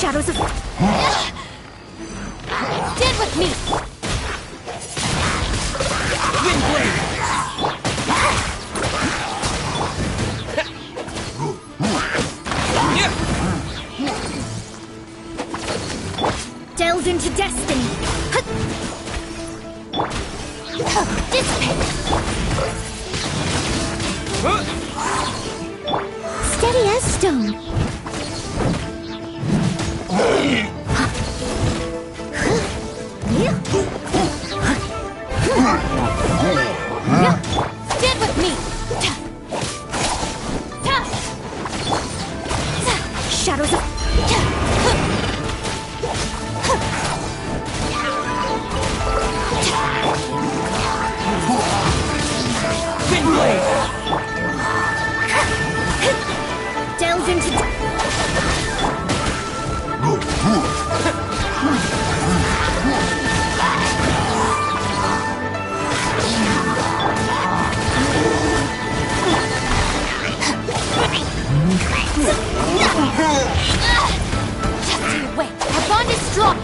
Shadows of... Stand with me! Windblade! Delve into destiny! Dissipate! Steady as stone! Stand with me! Shadows of... Windblade! Delve into... Just you wait! Our bond is strong!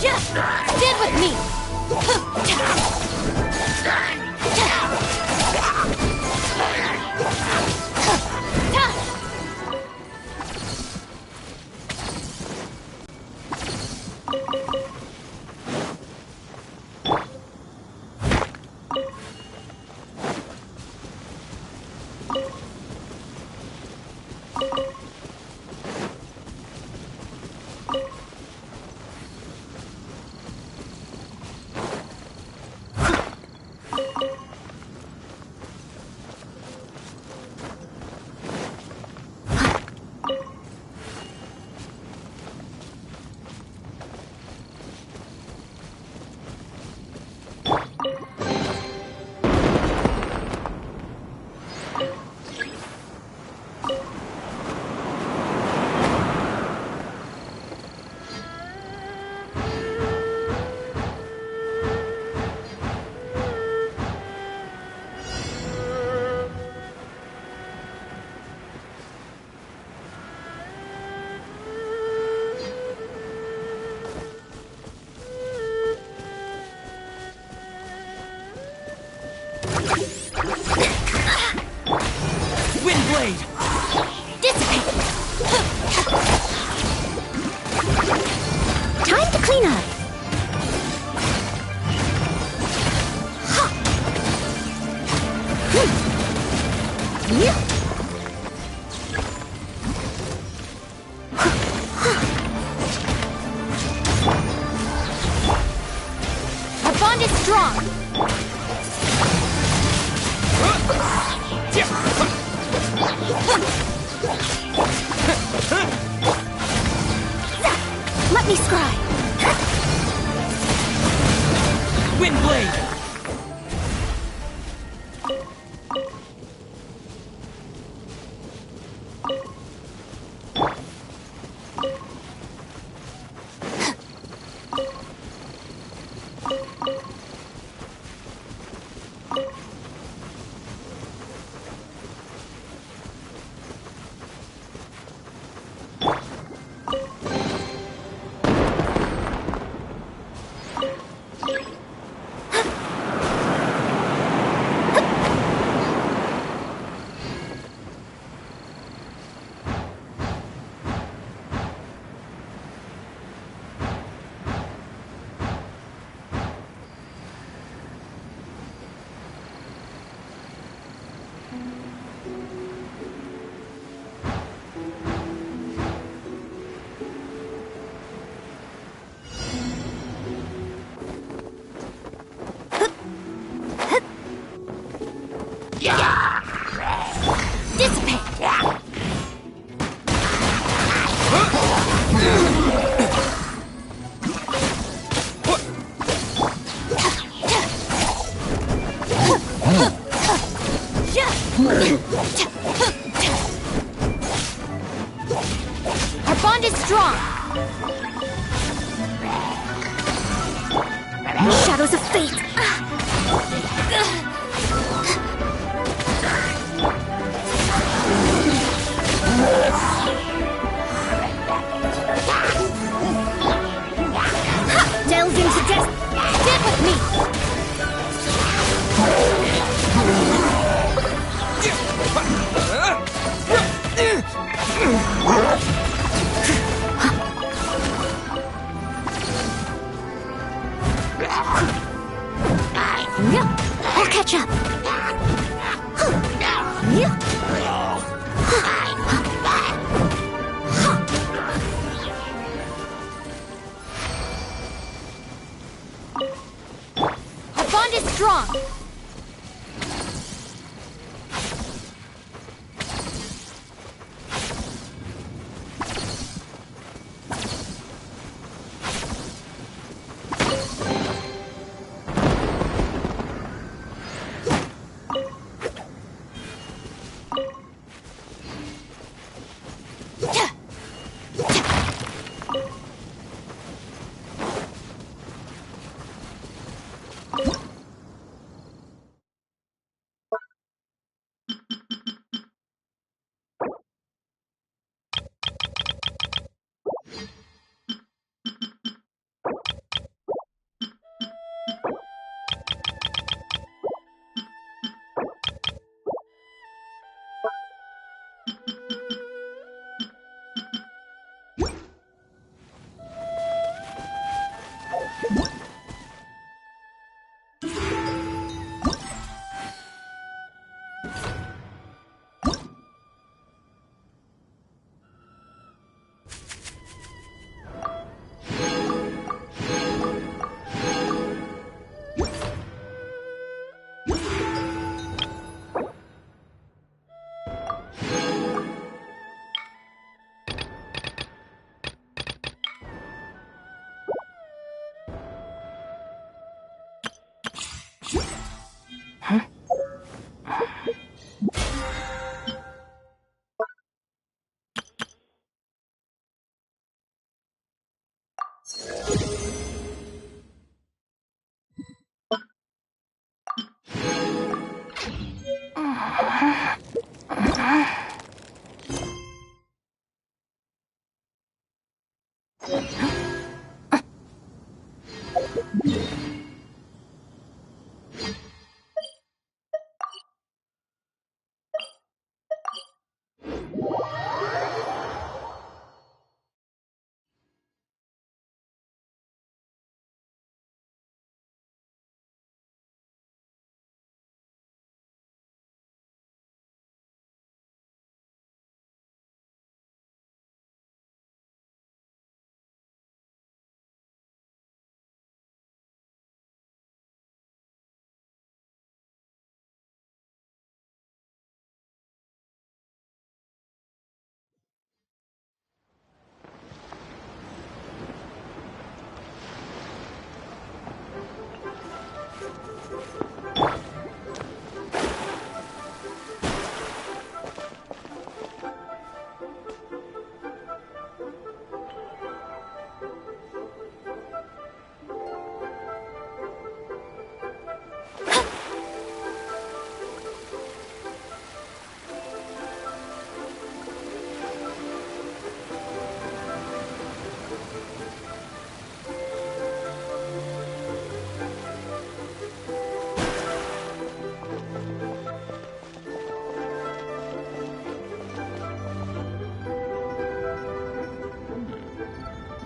Stand with me! Windblade! Dissipate! Time to clean up! Our bond is strong! Let me scry! Windblade! strong! Shadows of fate! Delve into death! Stand with me! I'll catch up. Our bond is strong.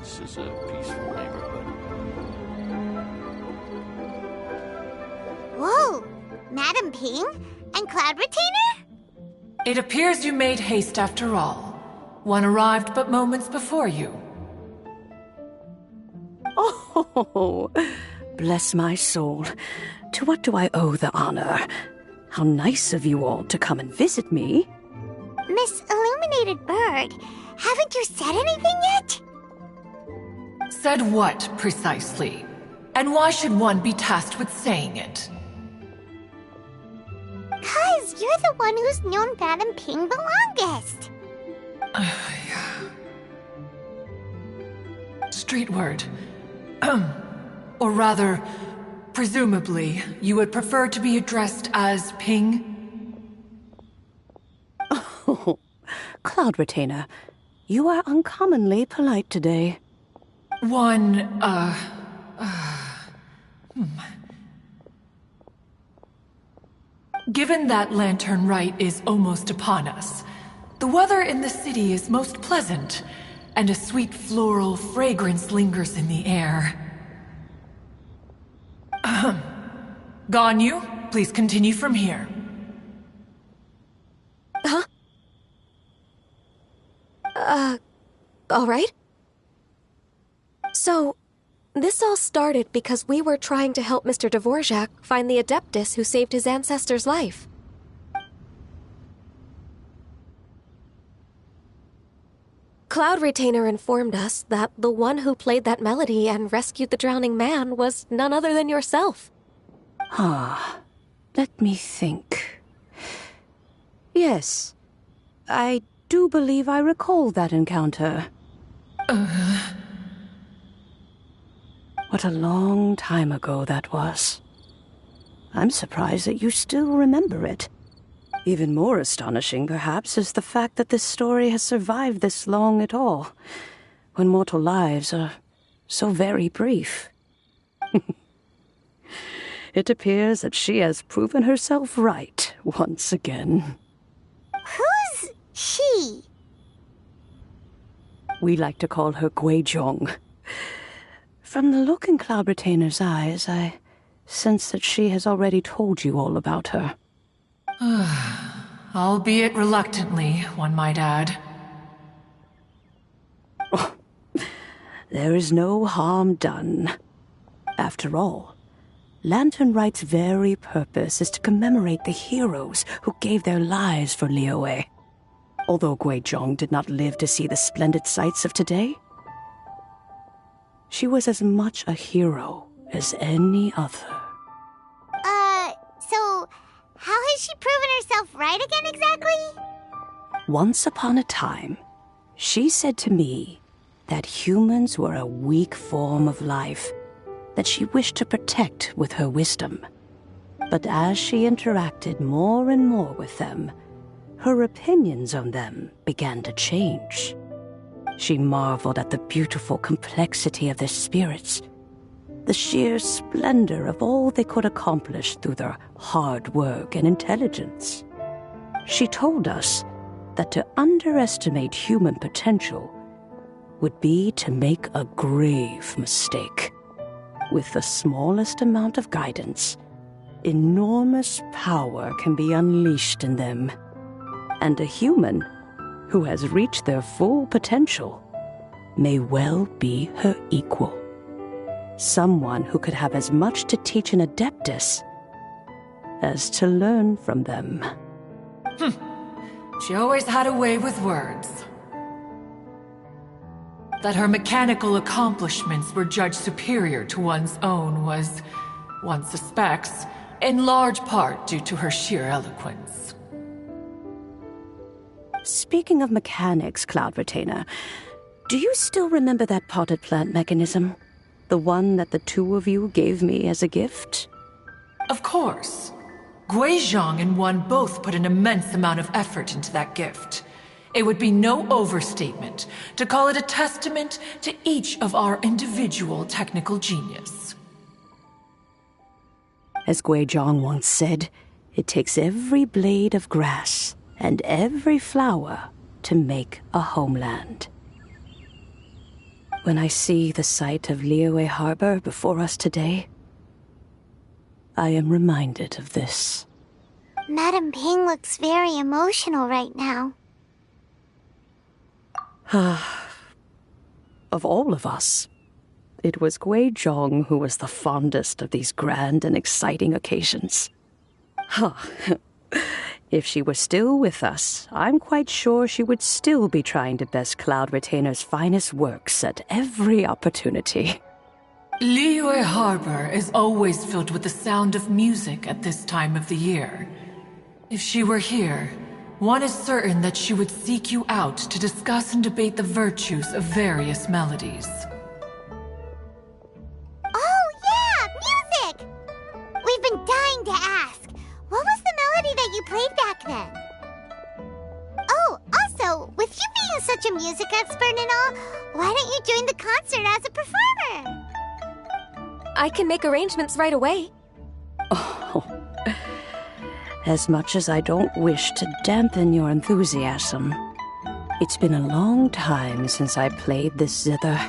This is a peaceful neighborhood. Whoa! Madam Ping? And Cloud Retainer? It appears you made haste after all. One arrived but moments before you. Oh, bless my soul. To what do I owe the honor? How nice of you all to come and visit me. Miss Illuminated Bird, haven't you said anything yet? Said what, precisely? And why should one be tasked with saying it? 'Cause you're the one who's known Madam Ping the longest. street word. Or rather, presumably, you would prefer to be addressed as Ping? Oh, Cloud Retainer, you are uncommonly polite today. Given that Lantern Rite is almost upon us, the weather in the city is most pleasant, and a sweet floral fragrance lingers in the air. Ganyu, please continue from here. All right. So, this all started because we were trying to help Mr. Dvorak find the Adeptus who saved his ancestor's life. Cloud Retainer informed us that the one who played that melody and rescued the drowning man was none other than yourself. Let me think. Yes, I do believe I recall that encounter. What a long time ago that was. I'm surprised that you still remember it. Even more astonishing, perhaps, is the fact that this story has survived this long at all, when mortal lives are so very brief. It appears that she has proven herself right once again. Who's she? We like to call her Guizhong. From the look in Cloud Retainer's eyes, I sense that she has already told you all about her. Albeit reluctantly, one might add. There is no harm done. After all, Lantern Rite's very purpose is to commemorate the heroes who gave their lives for Liyue. Although Guizhong did not live to see the splendid sights of today, she was as much a hero as any other. So, how has she proven herself right again exactly? Once upon a time, she said to me that humans were a weak form of life that she wished to protect with her wisdom. But as she interacted more and more with them, her opinions on them began to change. She marveled at the beautiful complexity of their spirits, the sheer splendor of all they could accomplish through their hard work and intelligence. She told us that to underestimate human potential would be to make a grave mistake. With the smallest amount of guidance, enormous power can be unleashed in them. And a human who has reached their full potential may well be her equal. Someone who could have as much to teach an Adeptus as to learn from them. She always had a way with words. That her mechanical accomplishments were judged superior to one's own was, one suspects, in large part due to her sheer eloquence. Speaking of mechanics, Cloud Retainer, do you still remember that potted plant mechanism? The one that the two of you gave me as a gift? Of course. Guizhong and one both put an immense amount of effort into that gift. It would be no overstatement to call it a testament to each of our individual technical genius. As Guizhong once said, it takes every blade of grass and every flower to make a homeland. When I see the sight of Liyue Harbor before us today, I am reminded of this. Madam Ping looks very emotional right now. Of all of us, it was Guizhong who was the fondest of these grand and exciting occasions. If she were still with us, I'm quite sure she would still be trying to best Cloud Retainer's finest works at every opportunity. Liyue Harbor is always filled with the sound of music at this time of the year. If she were here, one is certain that she would seek you out to discuss and debate the virtues of various melodies. such a music expert and all, why don't you join the concert as a performer? I can make arrangements right away. Oh, as much as I don't wish to dampen your enthusiasm, it's been a long time since I played this zither.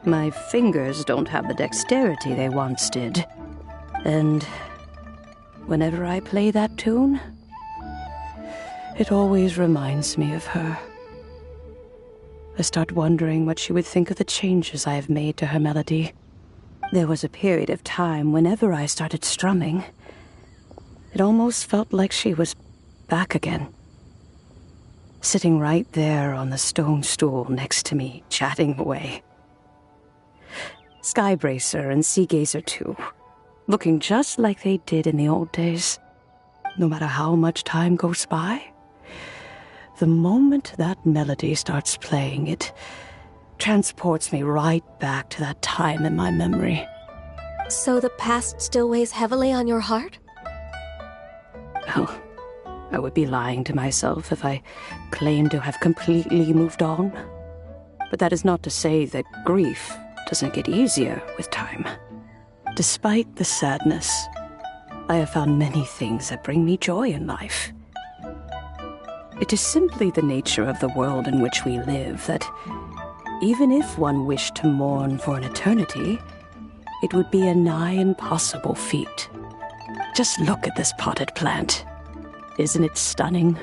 My fingers don't have the dexterity they once did. And whenever I play that tune, it always reminds me of her. I start wondering what she would think of the changes I have made to her melody. There was a period of time whenever I started strumming, it almost felt like she was back again. Sitting right there on the stone stool next to me, chatting away. Skybracer and Seagazer too, looking just like they did in the old days. No matter how much time goes by, the moment that melody starts playing, it transports me right back to that time in my memory. So the past still weighs heavily on your heart? Oh, I would be lying to myself if I claimed to have completely moved on. But that is not to say that grief doesn't get easier with time. Despite the sadness, I have found many things that bring me joy in life. It is simply the nature of the world in which we live that even if one wished to mourn for an eternity, it would be a nigh impossible feat. Just look at this potted plant. Isn't it stunning?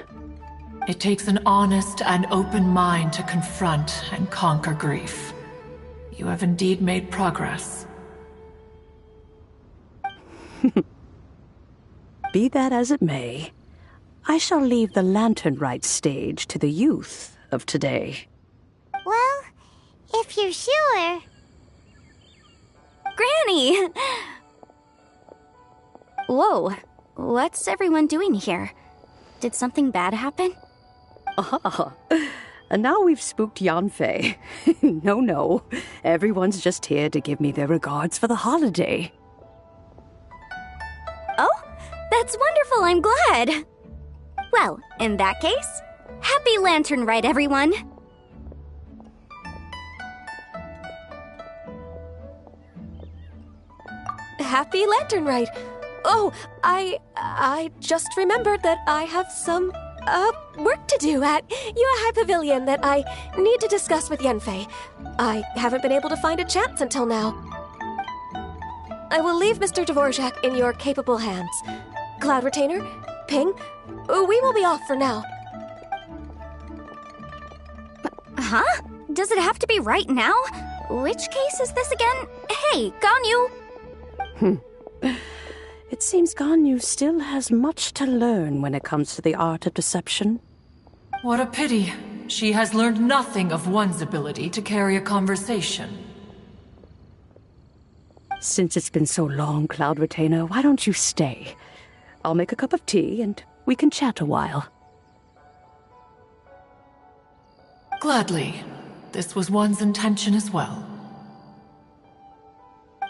It takes an honest and open mind to confront and conquer grief. You have indeed made progress. Be that as it may, I shall leave the lantern rite stage to the youth of today. Well, if you're sure. Granny! Whoa, what's everyone doing here? Did something bad happen? Ah, and now we've spooked Yanfei. No, everyone's just here to give me their regards for the holiday. Oh, that's wonderful, I'm glad! Well, in that case, happy Lantern Rite, everyone! Happy Lantern Rite! Oh, I just remembered that I have some, work to do at Yuehai Pavilion that I need to discuss with Yanfei. I haven't been able to find a chance until now. I will leave Mr. Dvorak in your capable hands. Cloud Retainer, Ping, we will be off for now. Huh? Does it have to be right now? Which case is this again? Hey, Ganyu! It seems Ganyu still has much to learn when it comes to the art of deception. What a pity. She has learned nothing of one's ability to carry a conversation. Since it's been so long, Cloud Retainer, why don't you stay? I'll make a cup of tea and we can chat a while. Gladly. This was one's intention as well.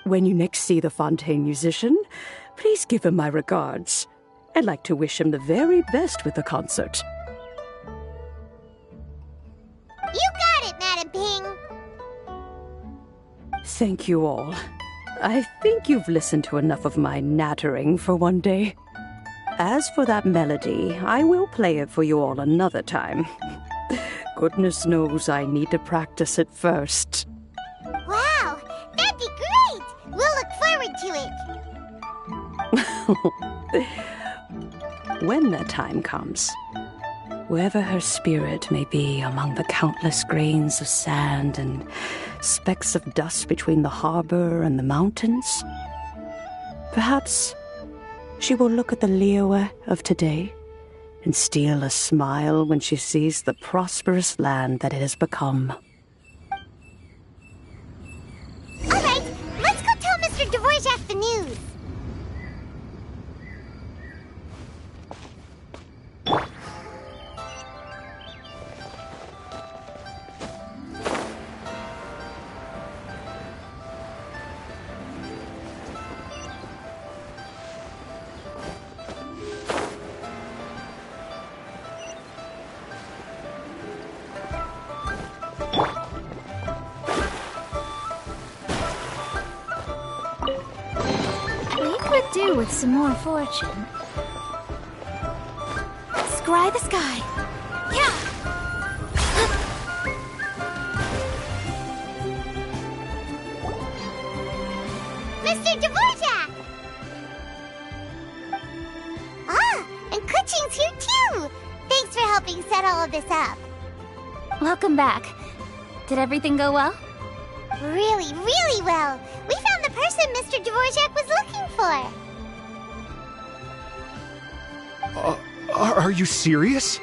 When you next see the Fontaine musician, please give him my regards. I'd like to wish him the very best with the concert. You got it, Madam Ping. Thank you all. I think you've listened to enough of my nattering for one day. As for that melody, I will play it for you all another time. Goodness knows I need to practice it first. Wow, that'd be great! We'll look forward to it. When that time comes, wherever her spirit may be among the countless grains of sand and specks of dust between the harbor and the mountains, perhaps she will look at the Liyue of today and steal a smile when she sees the prosperous land that it has become. All right, let's go tell Mr. Dvorak the news. again with some more fortune. Scry the sky. Yeah! Mr. Dvorak! Ah, and Kuching's here too! Thanks for helping set all of this up. Welcome back. Did everything go well? Really, really well. We found the person Mr. Dvorak was looking for. Are you serious?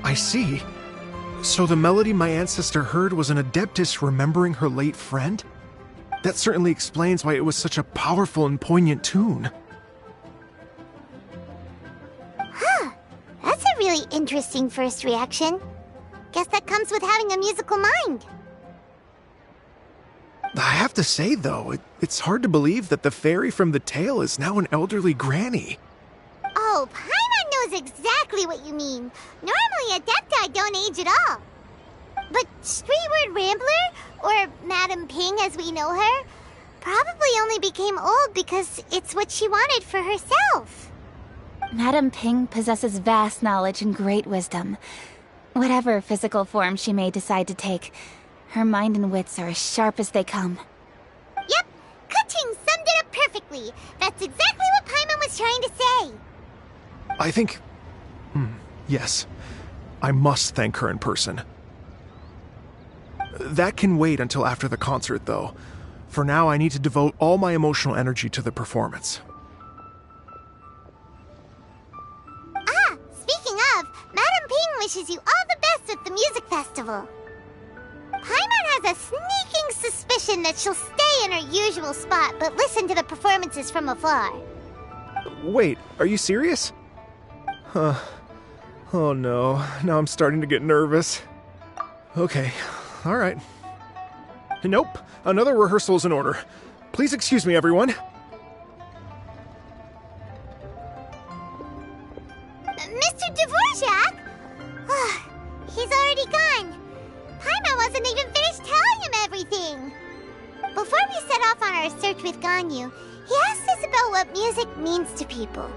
I see. So the melody my ancestor heard was an adeptus remembering her late friend? That certainly explains why it was such a powerful and poignant tune. Huh. That's a really interesting first reaction. Guess that comes with having a musical mind. I have to say, though, it's hard to believe that the fairy from the tale is now an elderly granny. Oh, Paimon knows exactly what you mean. Normally, Adepti don't age at all. But Streetward Rambler, or Madam Ping as we know her, probably only became old because it's what she wanted for herself. Madam Ping possesses vast knowledge and great wisdom. Whatever physical form she may decide to take, her mind and wits are as sharp as they come. Yep, Kuching summed it up perfectly. That's exactly what Paimon was trying to say. I think... yes. I must thank her in person. That can wait until after the concert, though. For now, I need to devote all my emotional energy to the performance. Ah, speaking of, Madam Ping wishes you all the best with the music festival. Paimon has a sneaking suspicion that she'll stay in her usual spot but listen to the performances from afar. Wait, are you serious? Huh. Oh no, now I'm starting to get nervous. Okay, alright. Nope, another rehearsal is in order. Please excuse me, everyone. Mr. Dvorak? He's already gone. Paimon wasn't even finished telling him everything. Before we set off on our search with Ganyu, he asked us about what music means to people.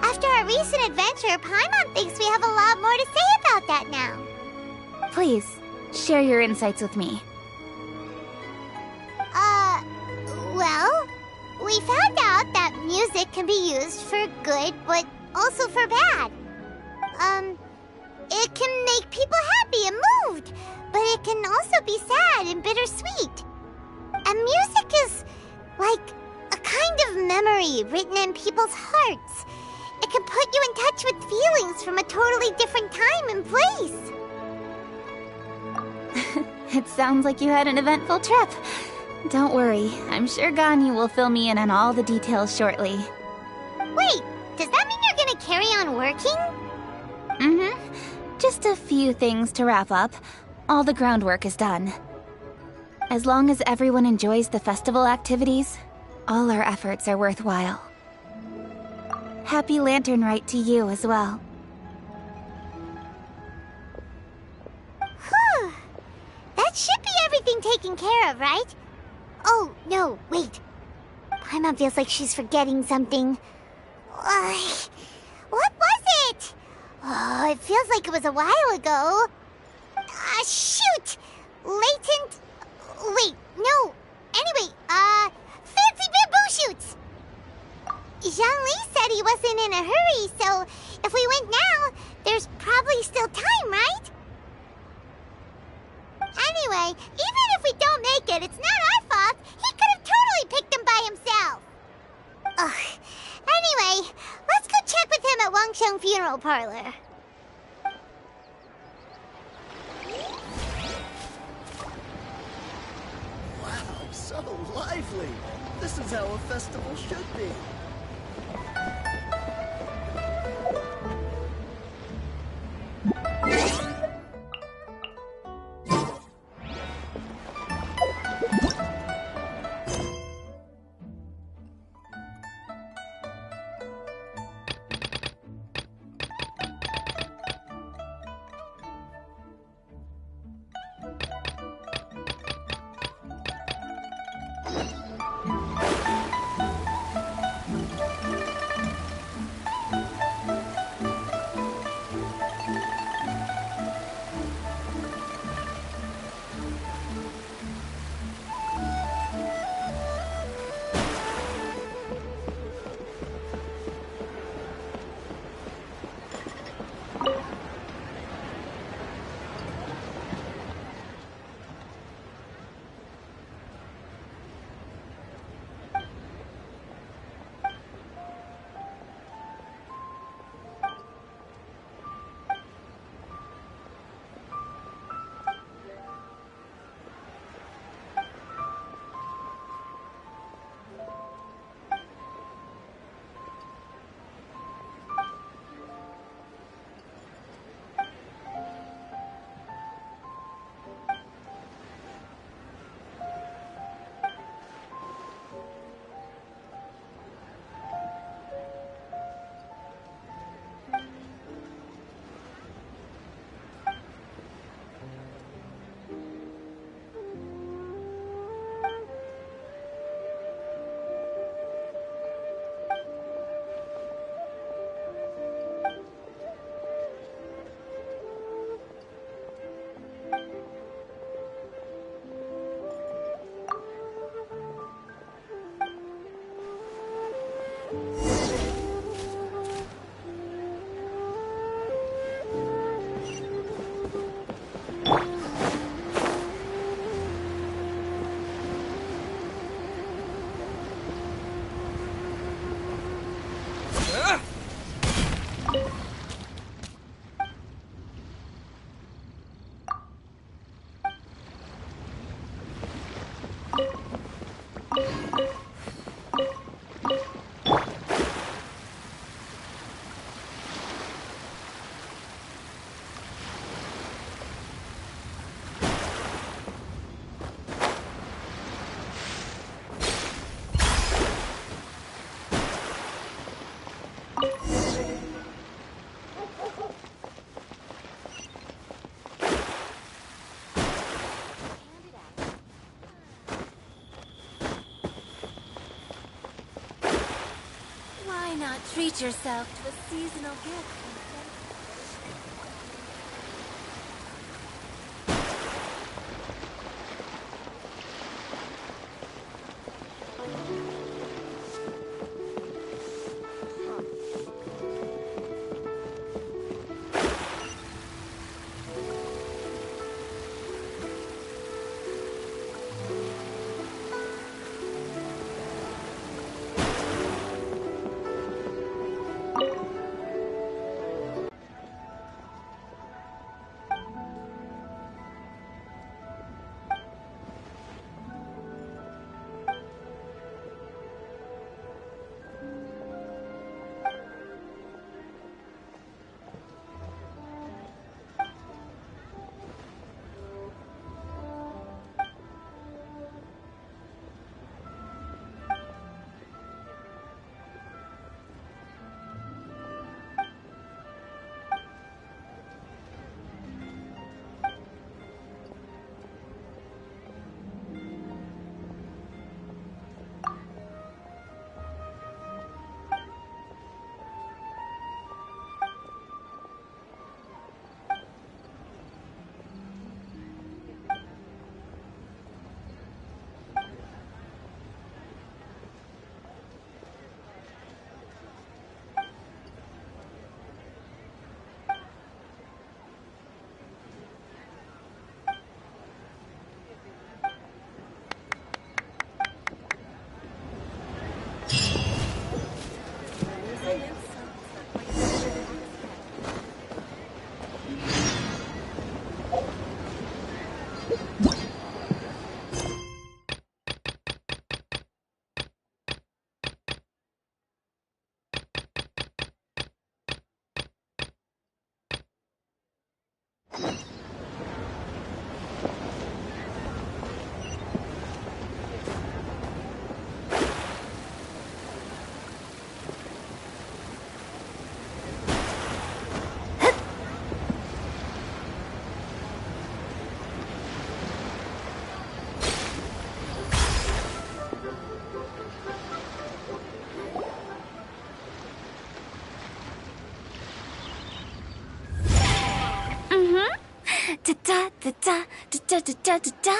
After our recent adventure, Paimon thinks we have a lot more to say about that now. Please, share your insights with me. Well, we found out that music can be used for good, but also for bad. It can make people happy and moved, but it can also be sad and bittersweet. And music is like a kind of memory written in people's hearts. It can put you in touch with feelings from a totally different time and place. It sounds like you had an eventful trip. Don't worry, I'm sure Ganyu will fill me in on all the details shortly. Wait, does that mean you're gonna carry on working? Just a few things to wrap up. All the groundwork is done. As long as everyone enjoys the festival activities, all our efforts are worthwhile. Happy Lantern Rite to you as well. Whew. That should be everything taken care of, right? Oh, no, wait. Paimon feels like she's forgetting something. What was it? Oh, it feels like it was a while ago. Shoot! Latent... Wait, no. Anyway, fancy bamboo shoots! Zhang-Li said he wasn't in a hurry, so if we went now, there's probably still time, right? Anyway, even if we don't make it, it's not our fault. He could have totally picked them by himself. Ugh. Anyway, let's go check with him at Wangsheng Funeral Parlor. Wow, so lively. This is how a festival should be. Treat yourself to a seasonal gift. Da da da da da da da da da.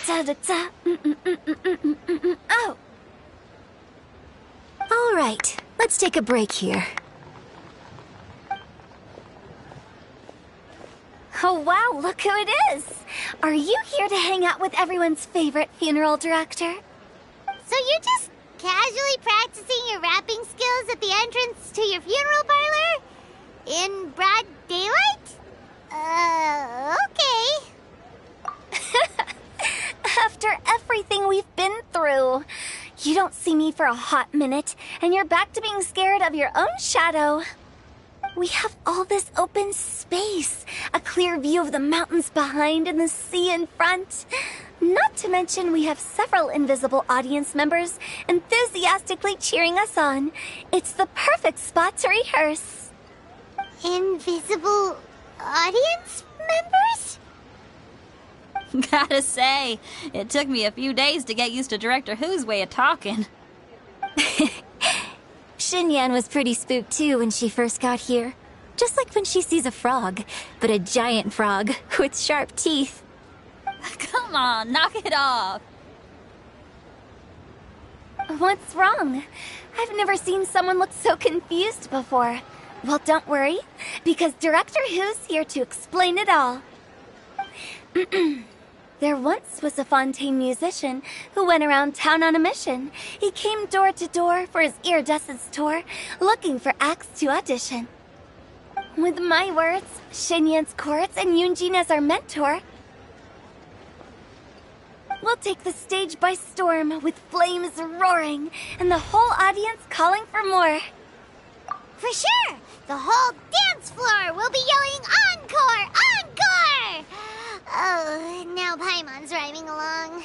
Da da da. Oh. All right, let's take a break here. Oh wow, look who it is! Are you here to hang out with everyone's favorite funeral director? So you're just casually practicing your rapping skills at the entrance to your funeral parlor? In broad daylight? Okay. After everything we've been through, you don't see me for a hot minute, and you're back to being scared of your own shadow. We have all this open space, a clear view of the mountains behind and the sea in front. Not to mention we have several invisible audience members enthusiastically cheering us on. It's the perfect spot to rehearse. Invisible audience members? Gotta say, it took me a few days to get used to Director Who's way of talking. Xinyan was pretty spooked too when she first got here. Just like when she sees a frog, but a giant frog with sharp teeth. Come on, knock it off. What's wrong? I've never seen someone look so confused before. Well, don't worry, because Director Who's here to explain it all. There once was a Fontaine musician who went around town on a mission. He came door to door for his iridescence tour, looking for acts to audition. With my words, Xinyan's chorus, and Yunjin as our mentor, we'll take the stage by storm with flames roaring and the whole audience calling for more. For sure! The whole dance floor will be yelling encore! Encore! Oh, now Paimon's rhyming along.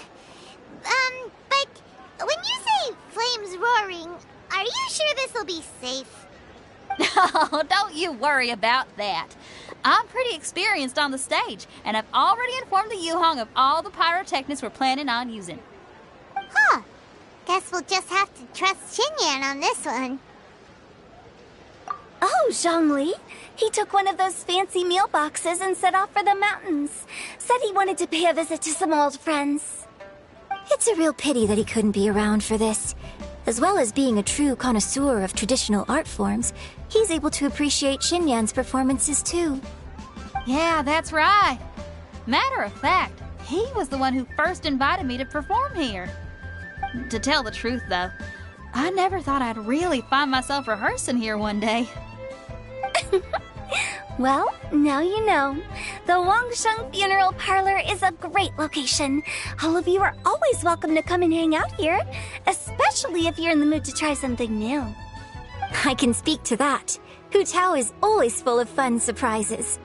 But when you say flames roaring, are you sure this'll be safe? Oh, don't you worry about that. I'm pretty experienced on the stage, and I've already informed the Yuhong of all the pyrotechnics we're planning on using. Huh. Guess we'll just have to trust Xinyan on this one. Oh, Zhongli. He took one of those fancy meal boxes and set off for the mountains. Said he wanted to pay a visit to some old friends. It's a real pity that he couldn't be around for this. As well as being a true connoisseur of traditional art forms, he's able to appreciate Xinyan's performances too. Yeah, that's right. Matter of fact, he was the one who first invited me to perform here. To tell the truth, though, I never thought I'd really find myself rehearsing here one day. Well, now you know. The Wangsheng Funeral Parlor is a great location. All of you are always welcome to come and hang out here, especially if you're in the mood to try something new. I can speak to that. Hu Tao is always full of fun surprises.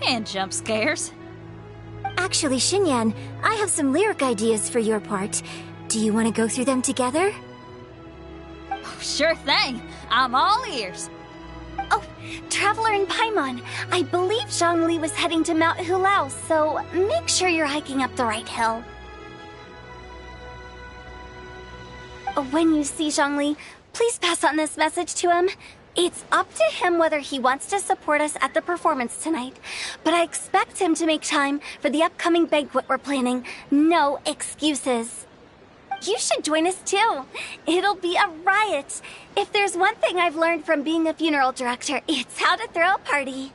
And jump scares. Actually, Xinyan, I have some lyric ideas for your part. Do you want to go through them together? Sure thing. I'm all ears. Oh, Traveler and Paimon, I believe Zhongli was heading to Mount Hulao, so make sure you're hiking up the right hill. When you see Zhongli, please pass on this message to him. It's up to him whether he wants to support us at the performance tonight, but I expect him to make time for the upcoming banquet we're planning. No excuses. You should join us too. It'll be a riot. If there's one thing I've learned from being a funeral director, it's how to throw a party.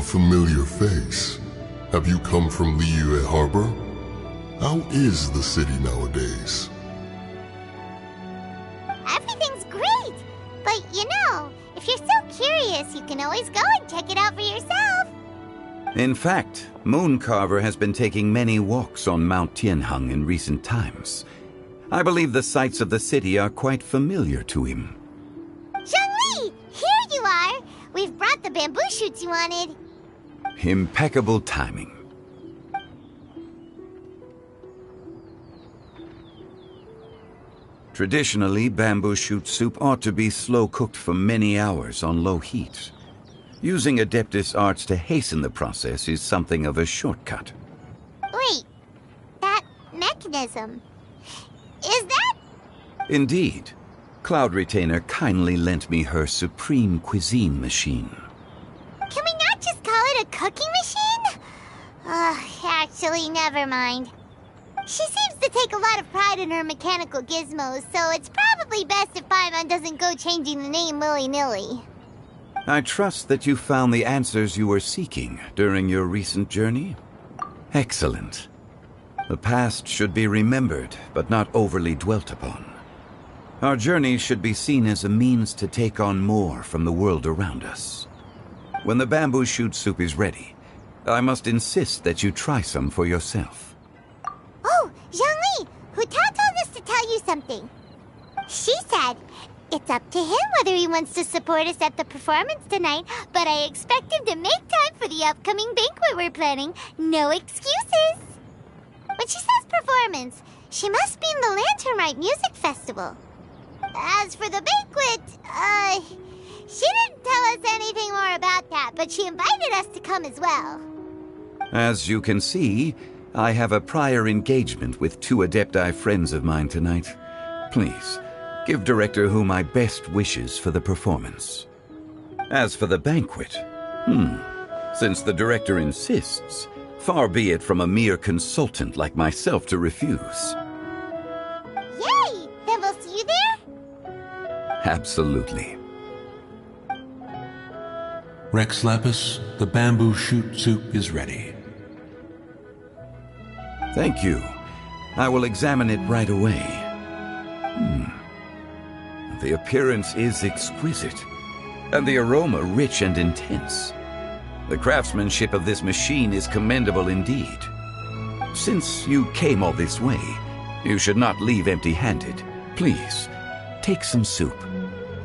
Familiar face. Have you come from Liyue Harbor? How is the city nowadays? Everything's great! But you know, if you're so curious, you can always go and check it out for yourself. In fact, Mooncarver has been taking many walks on Mount Tianheng in recent times. I believe the sights of the city are quite familiar to him. Zhongli! Here you are! We've brought the bamboo shoots you wanted. Impeccable timing. Traditionally, bamboo shoot soup ought to be slow-cooked for many hours on low heat. Using Adeptus arts to hasten the process is something of a shortcut. Wait, that mechanism, is that? Indeed. Cloud Retainer kindly lent me her supreme cuisine machine. Can we not just call it a cooking machine? Actually, never mind. She seems to take a lot of pride in her mechanical gizmos, so it's probably best if Paimon doesn't go changing the name willy-nilly. I trust that you found the answers you were seeking during your recent journey. Excellent. The past should be remembered, but not overly dwelt upon. Our journey should be seen as a means to take on more from the world around us. When the bamboo shoot soup is ready, I must insist that you try some for yourself. Oh, Zhongli! Hu Tao told us to tell you something. She said, it's up to him whether he wants to support us at the performance tonight, but I expect him to make time for the upcoming banquet we're planning. No excuses! When she says performance, she must mean the Lantern Rite Music Festival. As for the banquet, she didn't tell us anything more about that, but she invited us to come as well. As you can see, I have a prior engagement with 2 Adepti friends of mine tonight. Please, give Director Hu my best wishes for the performance. As for the banquet, since the Director insists, far be it from a mere consultant like myself to refuse. Yay! Then we'll see you there? Absolutely. Rex Lapis, the bamboo shoot soup is ready. Thank you. I will examine it right away. The appearance is exquisite, and the aroma rich and intense. The craftsmanship of this machine is commendable indeed. Since you came all this way, you should not leave empty-handed. Please, take some soup.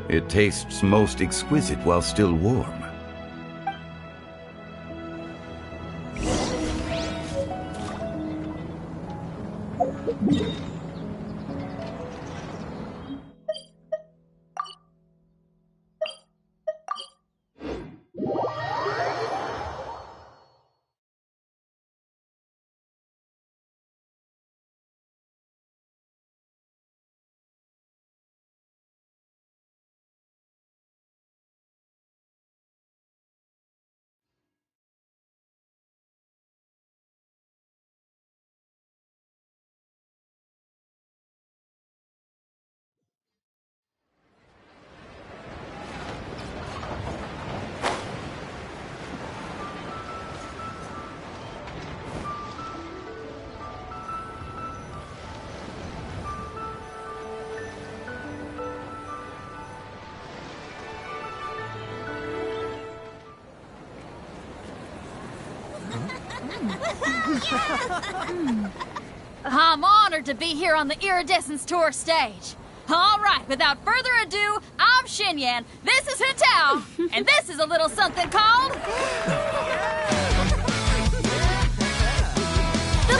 It tastes most exquisite while still warm. I'm honored to be here on the Iridescence Tour stage. All right, without further ado, I'm Xinyan, this is Hu, and this is a little something called... The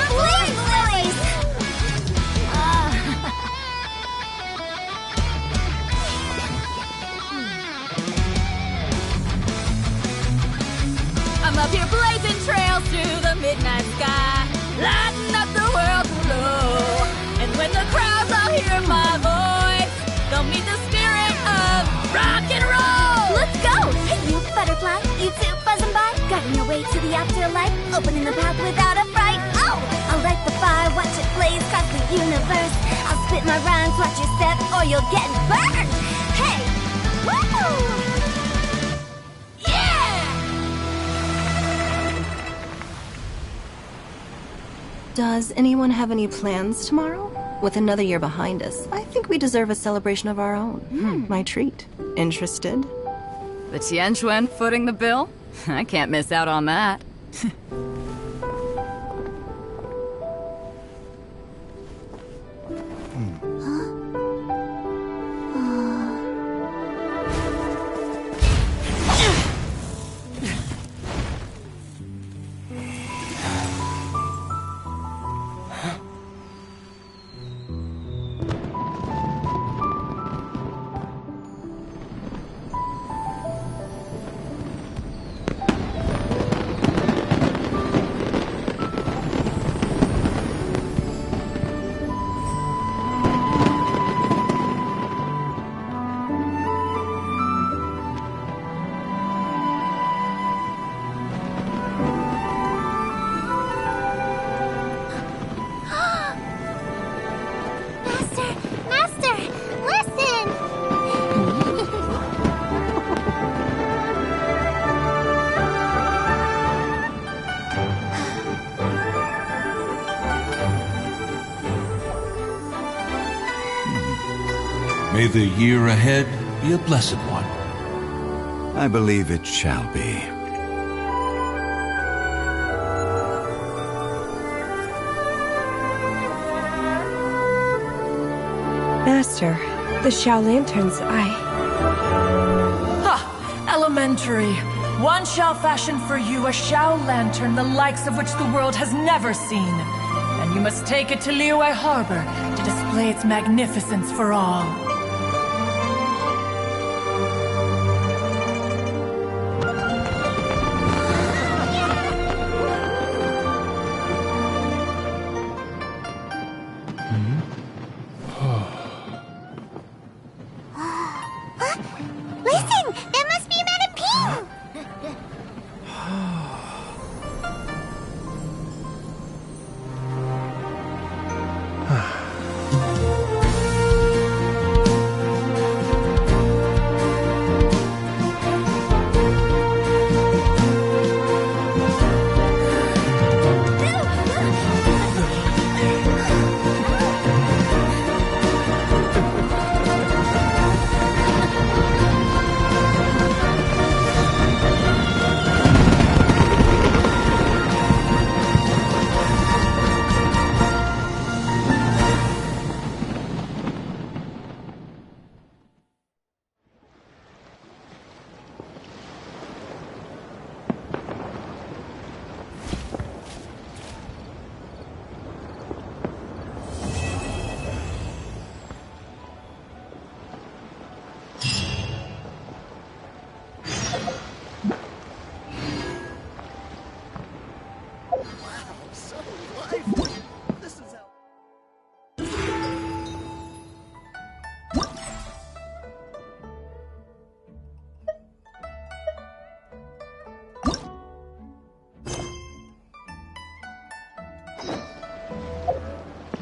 Flame Lilies! I'm up here blazing trails through the midnight sky, lighting up the world below. And when the crowds all hear my voice, they'll meet the spirit of rock and roll. Let's go! Hey, you butterfly, you too buzzing by, guiding your way to the afterlife, opening the path without a fright. Oh, I'll light the fire, watch it blaze across the universe. I'll spit my rhymes, watch your step, or you'll get burned. Hey, woo! Does anyone have any plans tomorrow? With another year behind us, I think we deserve a celebration of our own. My treat. Interested? The Tianquan footing the bill? I can't miss out on that. May the year ahead be a blessed one. I believe it shall be. Master, the Xiao Lanterns, Ha! Elementary! One shall fashion for you a Xiao Lantern the likes of which the world has never seen. And you must take it to Liyue Harbor to display its magnificence for all. Listen! That must be Madame Ping!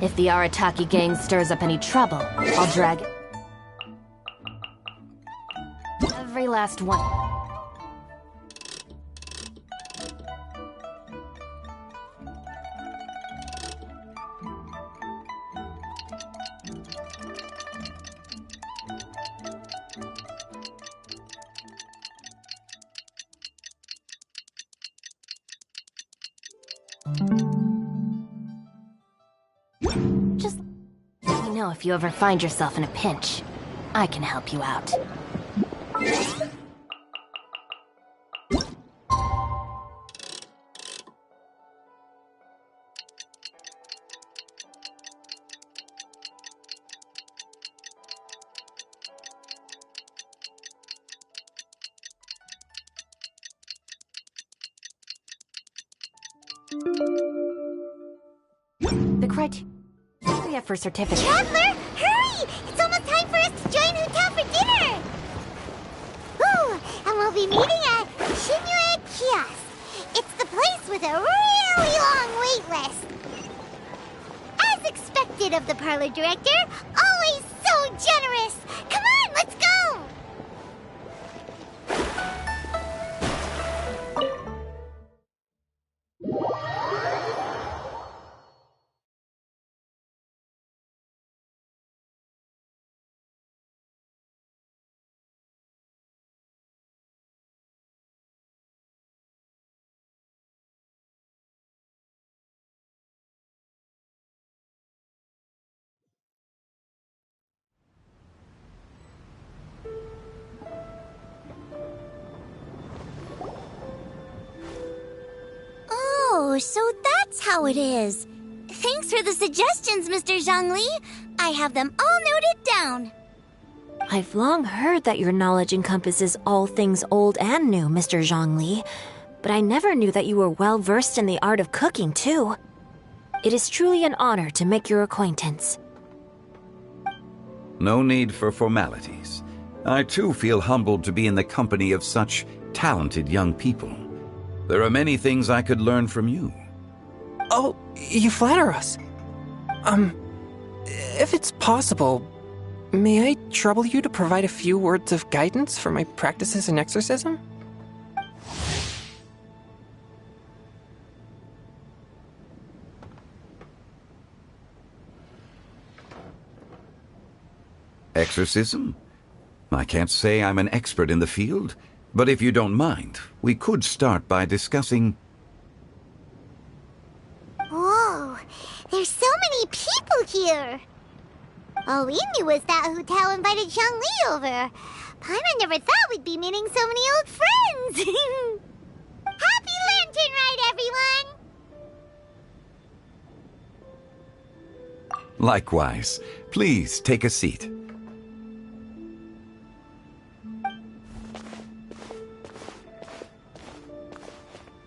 If the Arataki gang stirs up any trouble, I'll drag every last one. Just let me know if you ever find yourself in a pinch. I can help you out. The criteria for certificate. Traveler, hurry! It's almost time for us to join Hotel for dinner! Ooh, and we'll be meeting at Shinue Kiosk. It's the place with a really long wait list. As expected of the parlor director, always so generous! Come on, let's go! Oh, so that's how it is. Thanks for the suggestions, Mr. Zhongli. I have them all noted down. I've long heard that your knowledge encompasses all things old and new, Mr. Zhongli, but I never knew that you were well versed in the art of cooking, too. It is truly an honor to make your acquaintance. No need for formalities. I too feel humbled to be in the company of such talented young people. There are many things I could learn from you. Oh, you flatter us. If it's possible, may I trouble you to provide a few words of guidance for my practices in exorcism? Exorcism? I can't say I'm an expert in the field, but if you don't mind, we could start by discussing... Whoa, there's so many people here. All we knew was that Hu Tao invited Zhongli over. Paimon never thought we'd be meeting so many old friends. Happy Lantern Ride, everyone! Likewise. Please take a seat.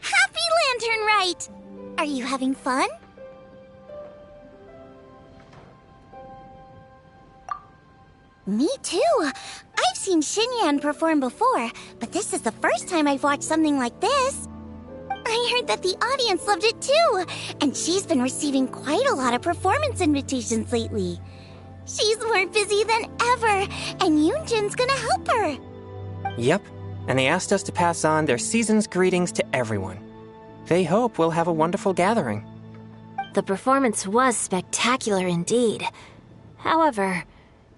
Happy Lantern Rite! Are you having fun? Me too. I've seen Xinyan perform before, but this is the first time I've watched something like this. I heard that the audience loved it too, and she's been receiving quite a lot of performance invitations lately. She's more busy than ever, and Yoonjin's gonna help her. Yep, and they asked us to pass on their season's greetings to everyone. They hope we'll have a wonderful gathering. The performance was spectacular indeed. However,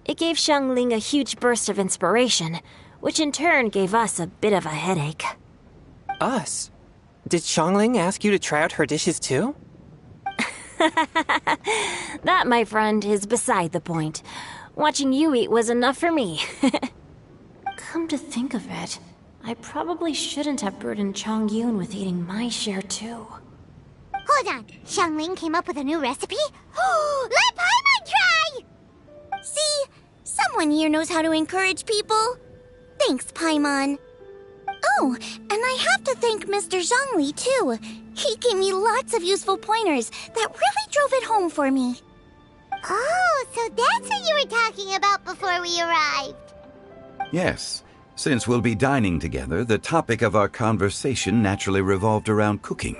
it gave Xiangling a huge burst of inspiration, which in turn gave us a bit of a headache. Us? Did Xiangling ask you to try out her dishes too? That, my friend, is beside the point. Watching you eat was enough for me. Come to think of it, I probably shouldn't have burdened Chongyun with eating my share too. Hold on, Xiangling came up with a new recipe? Let Paimon try! See? Someone here knows how to encourage people. Thanks, Paimon. Oh, and I have to thank Mr. Zhongli, too. He gave me lots of useful pointers that really drove it home for me. Oh, so that's what you were talking about before we arrived. Yes. Since we'll be dining together, the topic of our conversation naturally revolved around cooking.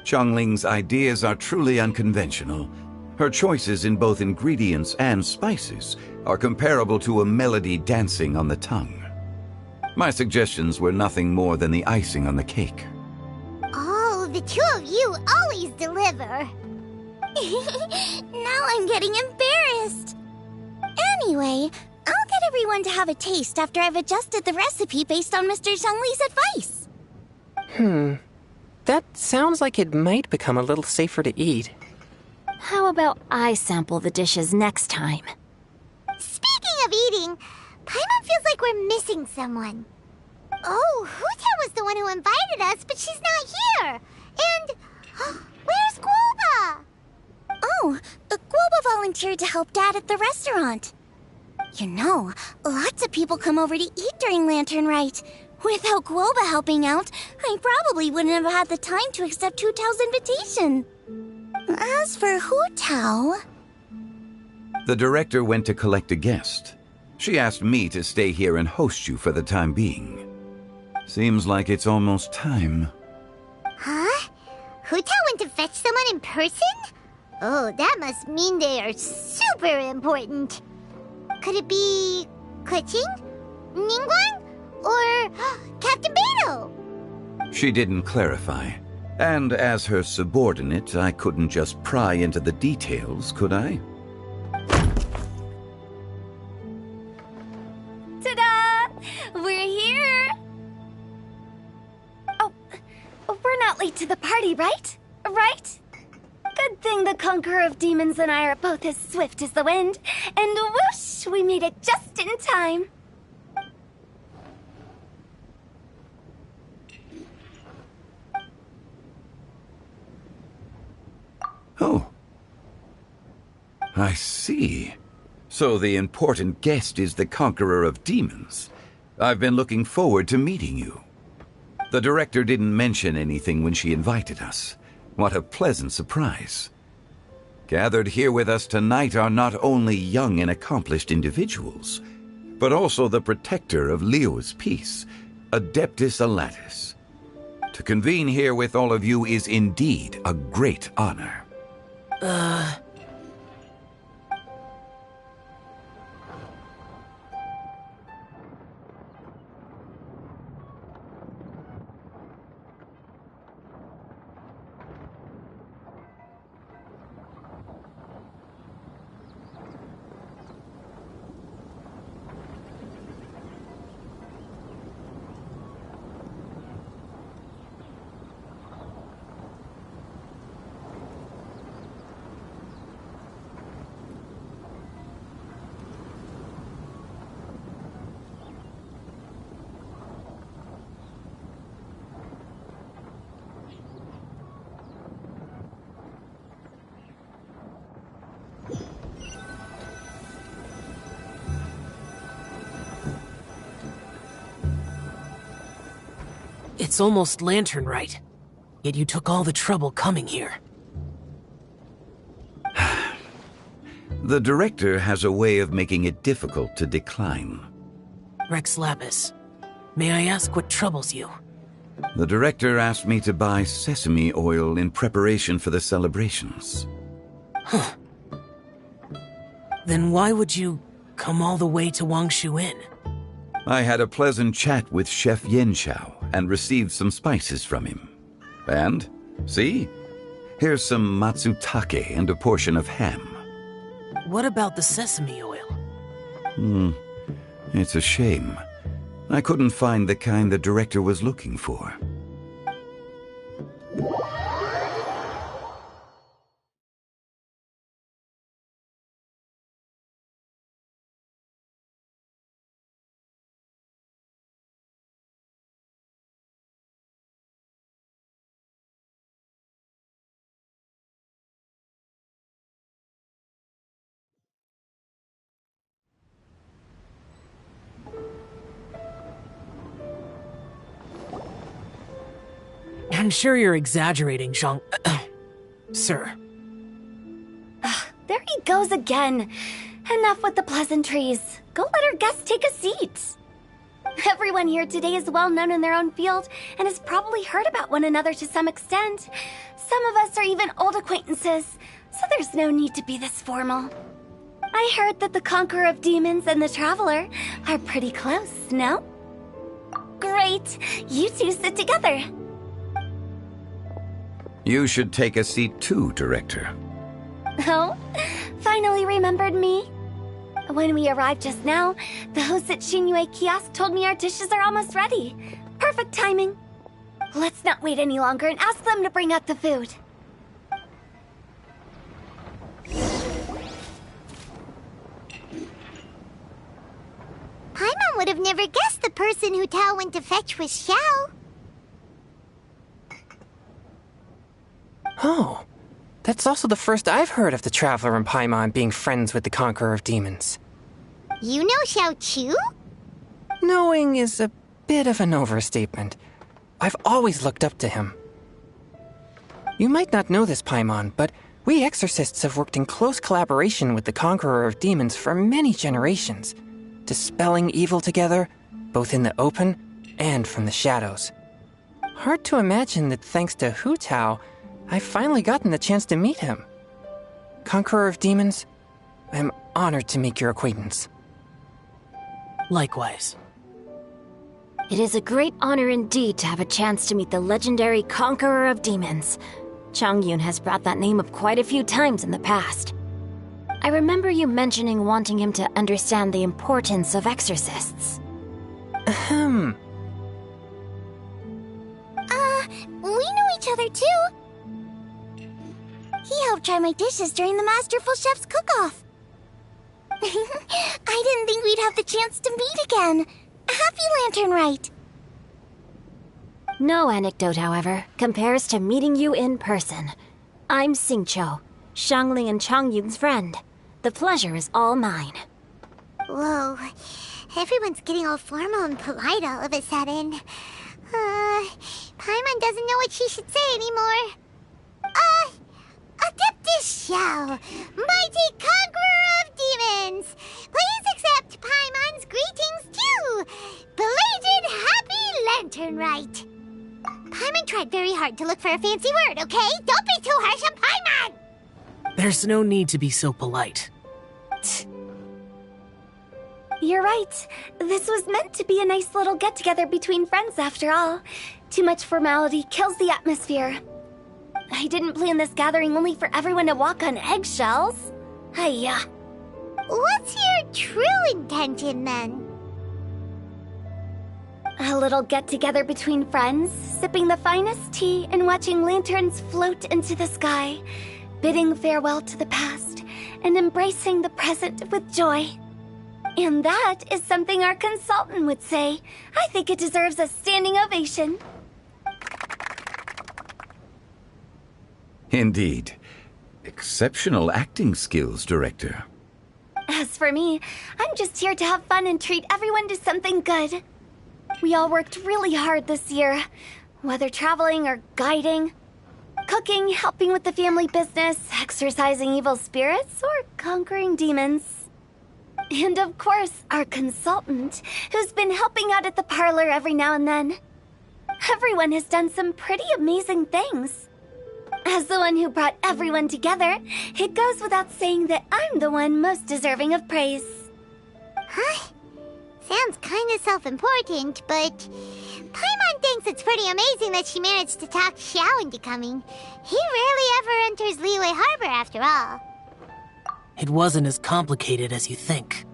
Chongling's ideas are truly unconventional. Her choices in both ingredients and spices are comparable to a melody dancing on the tongue. My suggestions were nothing more than the icing on the cake. Oh, the two of you always deliver. Now I'm getting embarrassed. Anyway, I'll get everyone to have a taste after I've adjusted the recipe based on Mr. Zhongli's advice. That sounds like it might become a little safer to eat. How about I sample the dishes next time? Speaking of eating, Paimon feels like we're missing someone. Oh, Hu Tao was the one who invited us, but she's not here. And where's Guoba? Oh, Guoba volunteered to help Dad at the restaurant. You know, lots of people come over to eat during Lantern Rite. Without Guoba helping out, I probably wouldn't have had the time to accept Hu Tao's invitation. As for Hu Tao... The director went to collect a guest. She asked me to stay here and host you for the time being. Seems like it's almost time. Huh? Hu Tao went to fetch someone in person? Oh, that must mean they are super important. Could it be Keqing? Ningguang? Or Captain Beidou? She didn't clarify. And as her subordinate, I couldn't just pry into the details, could I? Ta-da! We're here! Oh, we're not late to the party, right? Right? Good thing the Conqueror of Demons and I are both as swift as the wind. And whoosh, we made it just in time. Oh. I see. So the important guest is the Conqueror of Demons. I've been looking forward to meeting you. The director didn't mention anything when she invited us. What a pleasant surprise. Gathered here with us tonight are not only young and accomplished individuals, but also the protector of Leo's peace, Adeptus Alatus. To convene here with all of you is indeed a great honor. It's almost lantern right. Yet you took all the trouble coming here. The director has a way of making it difficult to decline. Rex Lapis, may I ask what troubles you? The director asked me to buy sesame oil in preparation for the celebrations. Huh. Then why would you come all the way to Wangshu Inn? I had a pleasant chat with Chef Yenshao and received some spices from him. And, see? Here's some matsutake and a portion of ham. What about the sesame oil? It's a shame. I couldn't find the kind the director was looking for. I'm sure you're exaggerating, Zhang... Sir. There he goes again. Enough with the pleasantries. Go let our guests take a seat. Everyone here today is well known in their own field and has probably heard about one another to some extent. Some of us are even old acquaintances, so there's no need to be this formal. I heard that the Conqueror of Demons and the Traveler are pretty close, no? Great. You two sit together. You should take a seat too, Director. Oh, finally remembered me? When we arrived just now, the host at Shinue Kiosk told me our dishes are almost ready. Perfect timing. Let's not wait any longer and ask them to bring out the food. Paimon would have never guessed the person who Tao went to fetch was Xiao. Oh, that's also the first I've heard of the Traveler and Paimon being friends with the Conqueror of Demons. You know Xiao Chu? Knowing is a bit of an overstatement. I've always looked up to him. You might not know this, Paimon, but we exorcists have worked in close collaboration with the Conqueror of Demons for many generations, dispelling evil together, both in the open and from the shadows. Hard to imagine that thanks to Hu Tao, I've finally gotten the chance to meet him. Conqueror of Demons, I'm honored to make your acquaintance. Likewise. It is a great honor indeed to have a chance to meet the legendary Conqueror of Demons. Changyun has brought that name up quite a few times in the past. I remember you mentioning wanting him to understand the importance of exorcists. Ahem. We know each other too. He helped try my dishes during the Masterful Chef's cook-off. I didn't think we'd have the chance to meet again. Happy Lantern Rite. No anecdote, however, compares to meeting you in person. I'm Xingqiu, Shangling and Changyun's friend. The pleasure is all mine. Whoa. Everyone's getting all formal and polite all of a sudden. Paimon doesn't know what she should say anymore. Adeptus Xiao, mighty Conqueror of Demons, please accept Paimon's greetings too. Belated Happy Lantern Rite. Paimon tried very hard to look for a fancy word, okay? Don't be too harsh on Paimon! There's no need to be so polite. You're right. This was meant to be a nice little get-together between friends after all. Too much formality kills the atmosphere. I didn't plan this gathering only for everyone to walk on eggshells. Hiya. What's your true intention then? A little get-together between friends, sipping the finest tea and watching lanterns float into the sky, bidding farewell to the past and embracing the present with joy. And that is something our consultant would say. I think it deserves a standing ovation. Indeed. Exceptional acting skills, Director. As for me, I'm just here to have fun and treat everyone to something good. We all worked really hard this year. Whether traveling or guiding, cooking, helping with the family business, exorcising evil spirits, or conquering demons. And of course, our consultant, who's been helping out at the parlor every now and then. Everyone has done some pretty amazing things. As the one who brought everyone together, it goes without saying that I'm the one most deserving of praise. Huh? Sounds kinda self-important, but Paimon thinks it's pretty amazing that she managed to talk Xiao into coming. He rarely ever enters Liyue Harbor after all. It wasn't as complicated as you think.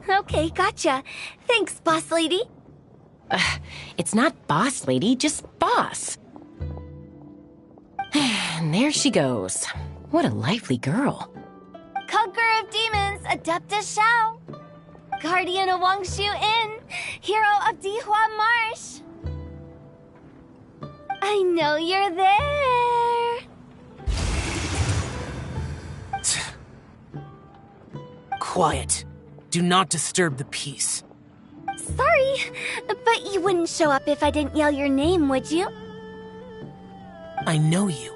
Okay, gotcha. Thanks, boss lady. It's not boss lady, just boss. And there she goes. What a lively girl. Conqueror of demons, Adeptus Xiao. Guardian of Wangshu Inn, hero of Dihua Marsh. I know you're there. Quiet. Do not disturb the peace. Sorry, but you wouldn't show up if I didn't yell your name, would you? I know you.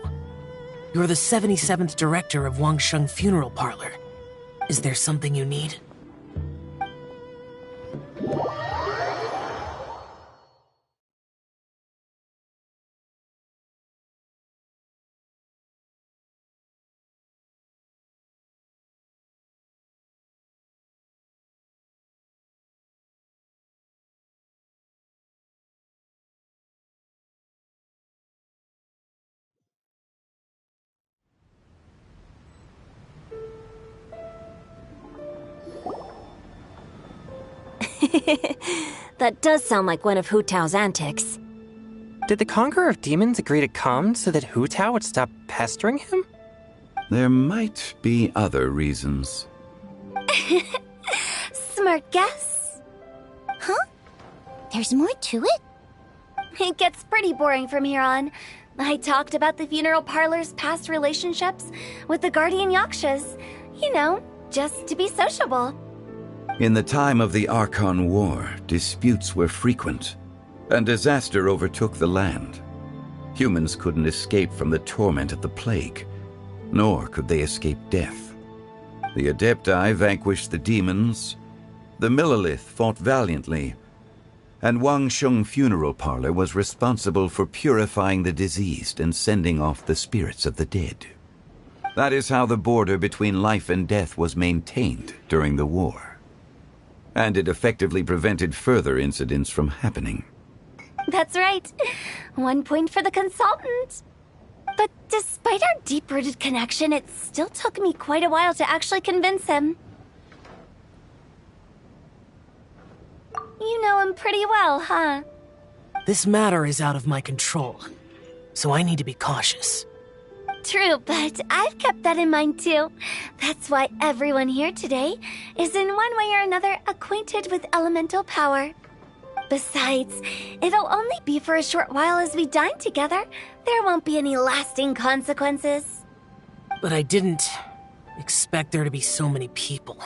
You're the 77th director of Wangsheng Funeral Parlor. Is there something you need? That does sound like one of Hu Tao's antics. Did the Conqueror of Demons agree to come so that Hu Tao would stop pestering him? There might be other reasons. Smart guess. Huh? There's more to it? It gets pretty boring from here on. I talked about the funeral parlor's past relationships with the Guardian Yakshas. You know, just to be sociable. In the time of the Archon War, disputes were frequent, and disaster overtook the land. Humans couldn't escape from the torment of the plague, nor could they escape death. The Adepti vanquished the demons, the Millelith fought valiantly, and Wangsheng Funeral Parlor was responsible for purifying the diseased and sending off the spirits of the dead. That is how the border between life and death was maintained during the war. And it effectively prevented further incidents from happening. That's right. 1 point for the consultant. But despite our deep-rooted connection, it still took me quite a while to actually convince him. You know him pretty well, huh? This matter is out of my control, so I need to be cautious. True, but I've kept that in mind too. That's why everyone here today is in one way or another acquainted with elemental power. Besides, it'll only be for a short while as we dine together. There won't be any lasting consequences. But I didn't expect there to be so many people.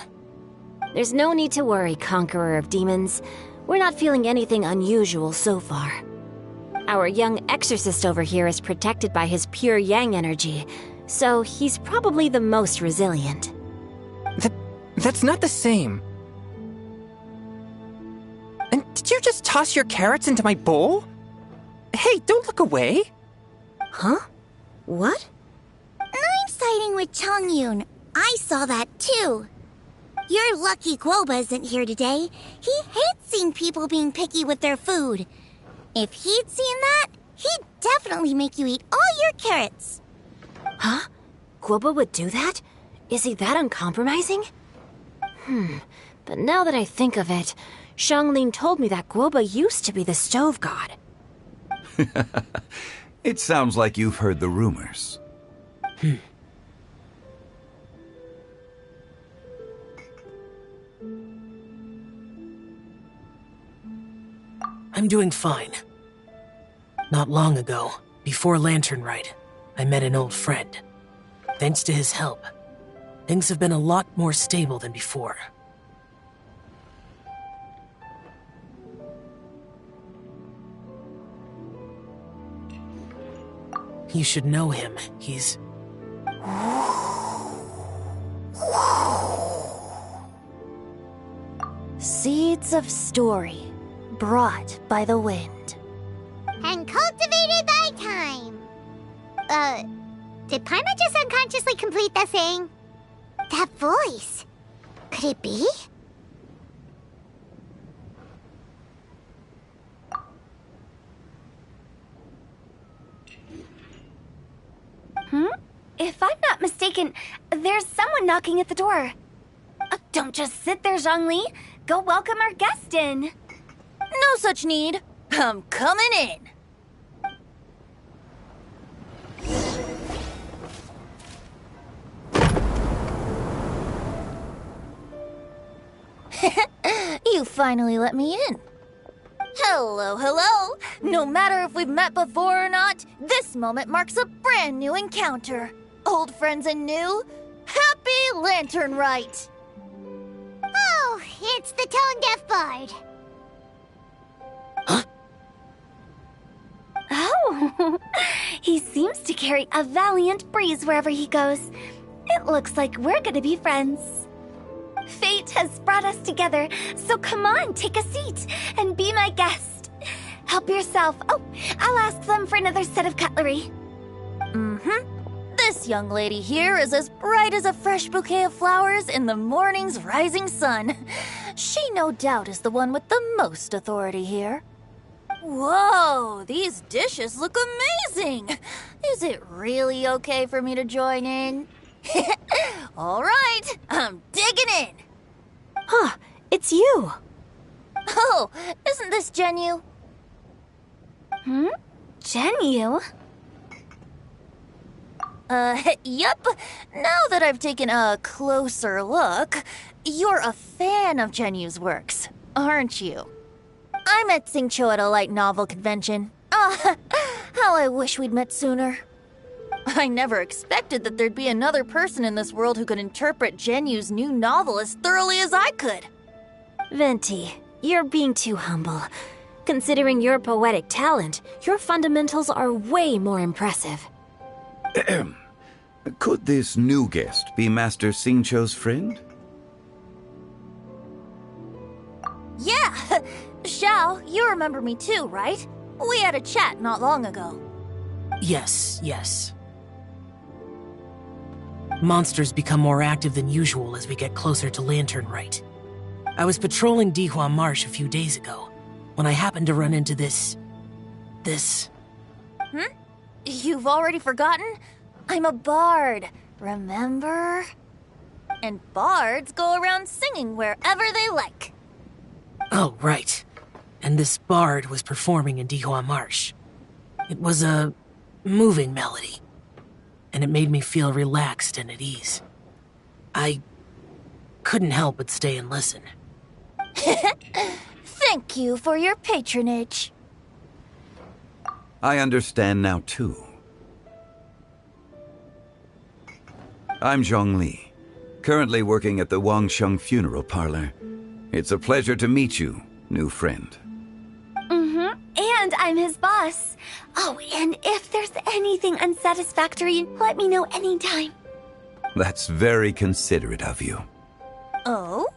There's no need to worry, Conqueror of Demons. We're not feeling anything unusual so far. Our young exorcist over here is protected by his pure yang energy, so he's probably the most resilient. That's not the same. And did you just toss your carrots into my bowl? Hey, don't look away! Huh? What? I'm siding with Chongyun. I saw that too. You're lucky Guoba isn't here today. He hates seeing people being picky with their food. If he'd seen that, he'd definitely make you eat all your carrots. Huh? Guoba would do that? Is he that uncompromising? But now that I think of it, Xiangling told me that Guoba used to be the stove god. It sounds like you've heard the rumors. I'm doing fine. Not long ago, before Lantern Rite, I met an old friend. Thanks to his help, things have been a lot more stable than before. You should know him. He's... Seeds of story, brought by the wind. And cultivated by time. Did Paimon just unconsciously complete the thing? That voice. Could it be? If I'm not mistaken, there's someone knocking at the door. Don't just sit there, Zhongli. Go welcome our guest in. No such need. I'm coming in. You finally let me in. Hello, hello. No matter if we've met before or not, this moment marks a brand new encounter. Old friends and new, happy Lantern Rite. Oh, it's the tone-deaf bard. Oh, he seems to carry a valiant breeze wherever he goes. It looks like we're gonna be friends. Fate has brought us together, so come on, take a seat and be my guest. Help yourself. Oh, I'll ask them for another set of cutlery. This young lady here is as bright as a fresh bouquet of flowers in the morning's rising sun. She no doubt is the one with the most authority here. Whoa, these dishes look amazing! Is it really okay for me to join in? All right, I'm digging in. Huh, it's you. Oh, isn't this Genyu? Genyu? Yep. Now that I've taken a closer look, you're a fan of Genyu's works, aren't you? I met Xingqiu at a light novel convention. Ah, how I wish we'd met sooner. I never expected that there'd be another person in this world who could interpret Genyu's new novel as thoroughly as I could. Venti, you're being too humble. Considering your poetic talent, your fundamentals are way more impressive. Could this new guest be Master Xingqiu's friend? Yeah! Xiao, you remember me too, right? We had a chat not long ago. Yes. Monsters become more active than usual as we get closer to Lantern Rite. I was patrolling Dihua Marsh a few days ago, when I happened to run into this... You've already forgotten? I'm a bard, remember? And bards go around singing wherever they like. Oh, right. And this bard was performing in Dihua Marsh. It was a moving melody, and it made me feel relaxed and at ease. I couldn't help but stay and listen. Thank you for your patronage. I understand now, too. I'm Zhongli, currently working at the Wangsheng Funeral Parlor. It's a pleasure to meet you, new friend. And I'm his boss. Oh, and if there's anything unsatisfactory, let me know anytime. That's very considerate of you. Oh?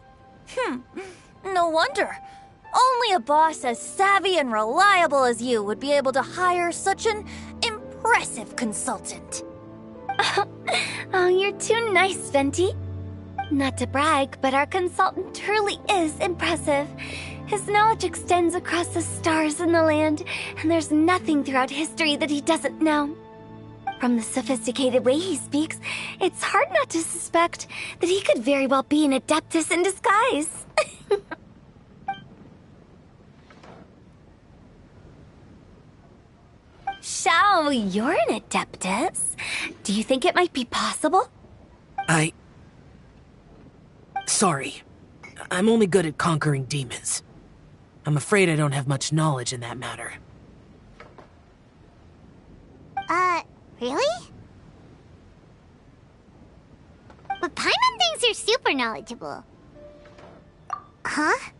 No wonder. Only a boss as savvy and reliable as you would be able to hire such an impressive consultant. Oh, you're too nice, Venti. Not to brag, but our consultant truly is impressive. His knowledge extends across the stars and the land, and there's nothing throughout history that he doesn't know. From the sophisticated way he speaks, it's hard not to suspect that he could very well be an adeptus in disguise. Shao, you're an adeptus. Do you think it might be possible? Sorry. I'm only good at conquering demons. I'm afraid I don't have much knowledge in that matter. Really? But Paimon thinks you're super knowledgeable. Huh?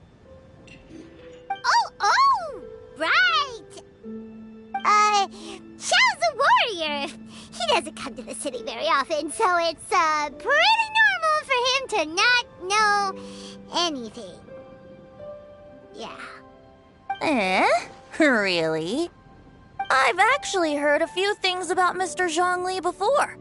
Oh, right! Xiao's a warrior. He doesn't come to the city very often, so it's, pretty normal for him to not know anything. Yeah. Really? I've actually heard a few things about Mr. Zhongli before.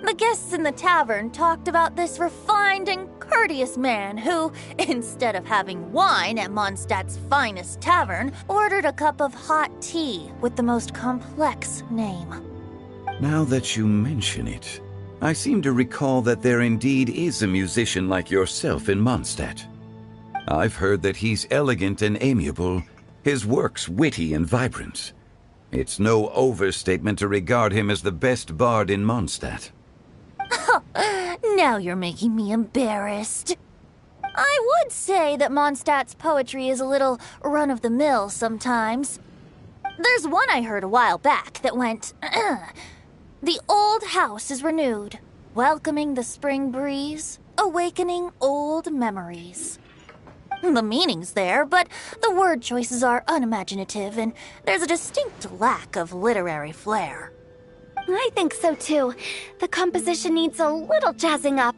The guests in the tavern talked about this refined and courteous man who, instead of having wine at Mondstadt's finest tavern, ordered a cup of hot tea with the most complex name. Now that you mention it, I seem to recall that there indeed is a musician like yourself in Mondstadt. I've heard that he's elegant and amiable, his works witty and vibrant. It's no overstatement to regard him as the best bard in Mondstadt. Now you're making me embarrassed. I would say that Mondstadt's poetry is a little run-of-the-mill sometimes. There's one I heard a while back that went, The old house is renewed, welcoming the spring breeze, awakening old memories. The meaning's there, but the word choices are unimaginative, and there's a distinct lack of literary flair. I think so too. The composition needs a little jazzing up.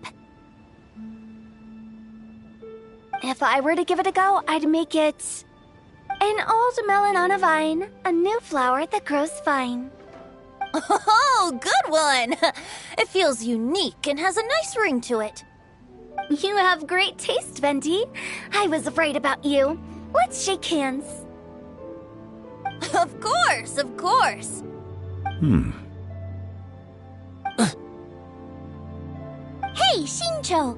If I were to give it a go, I'd make it an old melon on a vine, a new flower that grows fine. Oh, good one! It feels unique and has a nice ring to it. You have great taste, Venti. I was afraid about you. Let's shake hands. Of course, of course. Hey, Shincho!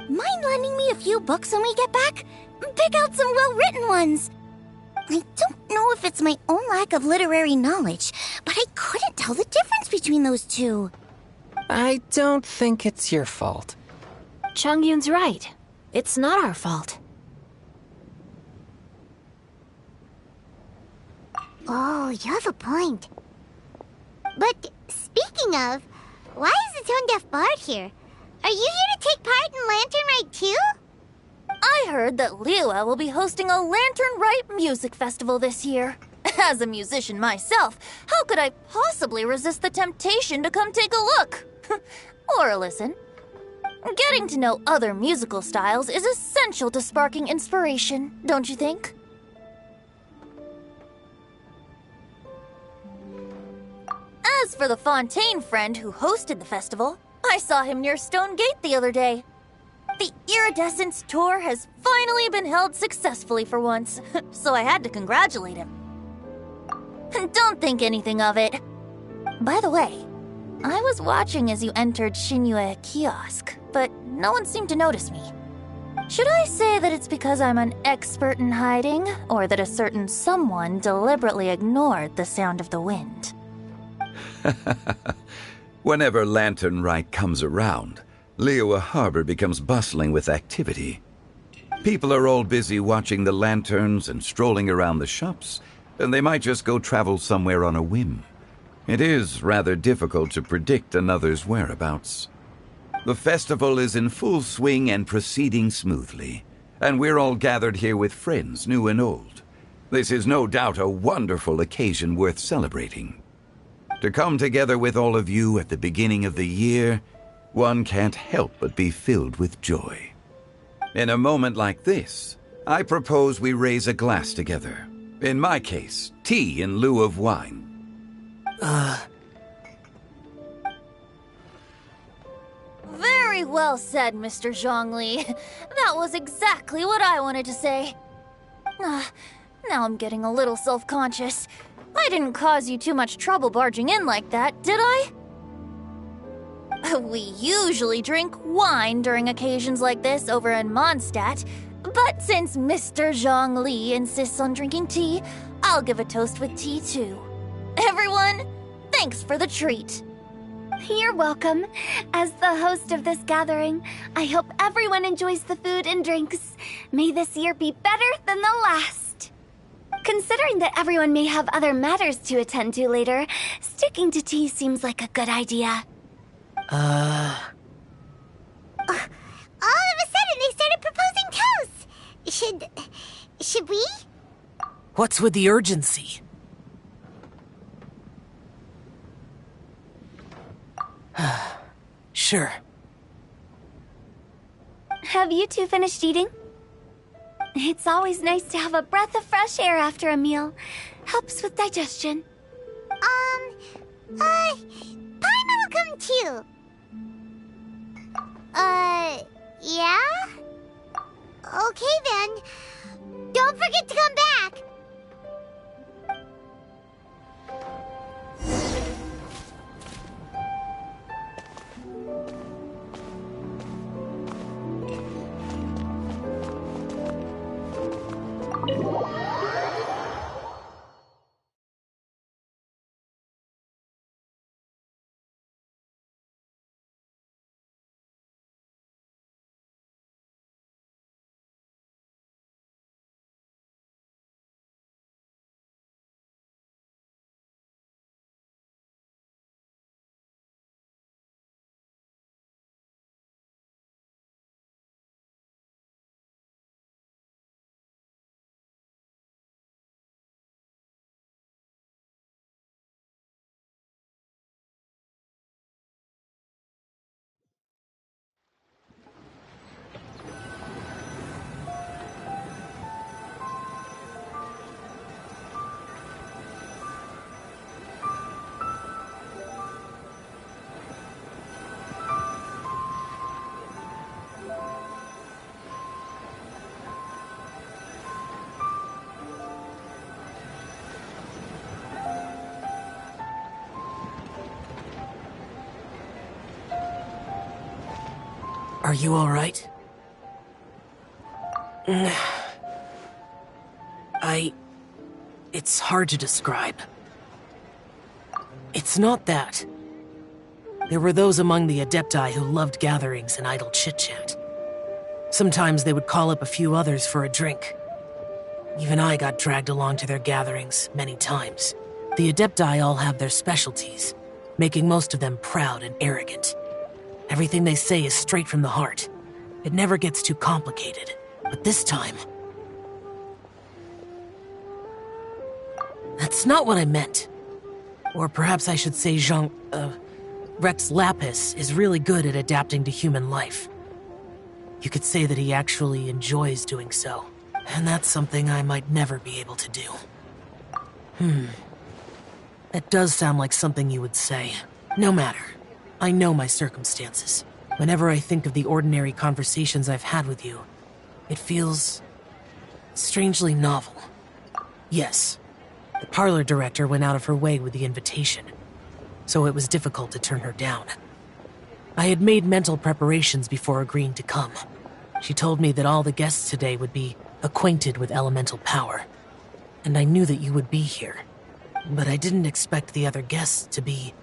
Mind lending me a few books when we get back? Pick out some well-written ones. I don't know if it's my own lack of literary knowledge, but I couldn't tell the difference between those two. I don't think it's your fault. Chongyun's right. It's not our fault. Oh, you have a point. But speaking of, why is the tone-deaf bard here? Are you here to take part in Lantern Rite too? I heard that Liyue will be hosting a Lantern Rite music festival this year. As a musician myself, how could I possibly resist the temptation to come take a look? Or listen. Getting to know other musical styles is essential to sparking inspiration, don't you think? As for the Fontaine friend who hosted the festival, I saw him near Stone Gate the other day. The Iridescence tour has finally been held successfully for once, so I had to congratulate him. Don't think anything of it. By the way, I was watching as you entered Shinyue Kiosk, but no one seemed to notice me. Should I say that it's because I'm an expert in hiding, or that a certain someone deliberately ignored the sound of the wind? Whenever Lantern Rite comes around, Liyue Harbor becomes bustling with activity. People are all busy watching the lanterns and strolling around the shops, and they might just go travel somewhere on a whim. It is rather difficult to predict another's whereabouts. The festival is in full swing and proceeding smoothly, and we're all gathered here with friends, new and old. This is no doubt a wonderful occasion worth celebrating. To come together with all of you at the beginning of the year, one can't help but be filled with joy. In a moment like this, I propose we raise a glass together. In my case, tea in lieu of wine. Very well said, Mr. Zhongli. That was exactly what I wanted to say. Now I'm getting a little self-conscious. I didn't cause you too much trouble barging in like that, did I? We usually drink wine during occasions like this over in Mondstadt, but since Mr. Zhongli insists on drinking tea, I'll give a toast with tea too. Everyone, thanks for the treat. You're welcome. As the host of this gathering, I hope everyone enjoys the food and drinks. May this year be better than the last. Considering that everyone may have other matters to attend to later, sticking to tea seems like a good idea. All of a sudden, they started proposing toasts. Should we? What's with the urgency? Sure. Have you two finished eating? It's always nice to have a breath of fresh air after a meal. Helps with digestion. Paimon will come too. Yeah? Okay then. Don't forget to come back. Are you alright? It's hard to describe. It's not that. There were those among the Adepti who loved gatherings and idle chit-chat. Sometimes they would call up a few others for a drink. Even I got dragged along to their gatherings many times. The Adepti all have their specialties, making most of them proud and arrogant. Everything they say is straight from the heart. It never gets too complicated. But this time... That's not what I meant. Or perhaps I should say Rex Lapis is really good at adapting to human life. You could say that he actually enjoys doing so. And that's something I might never be able to do. That does sound like something you would say. No matter. I know my circumstances. Whenever I think of the ordinary conversations I've had with you, it feels strangely novel. Yes, the parlor director went out of her way with the invitation, so it was difficult to turn her down. I had made mental preparations before agreeing to come. She told me that all the guests today would be acquainted with elemental power, and I knew that you would be here. But I didn't expect the other guests to be...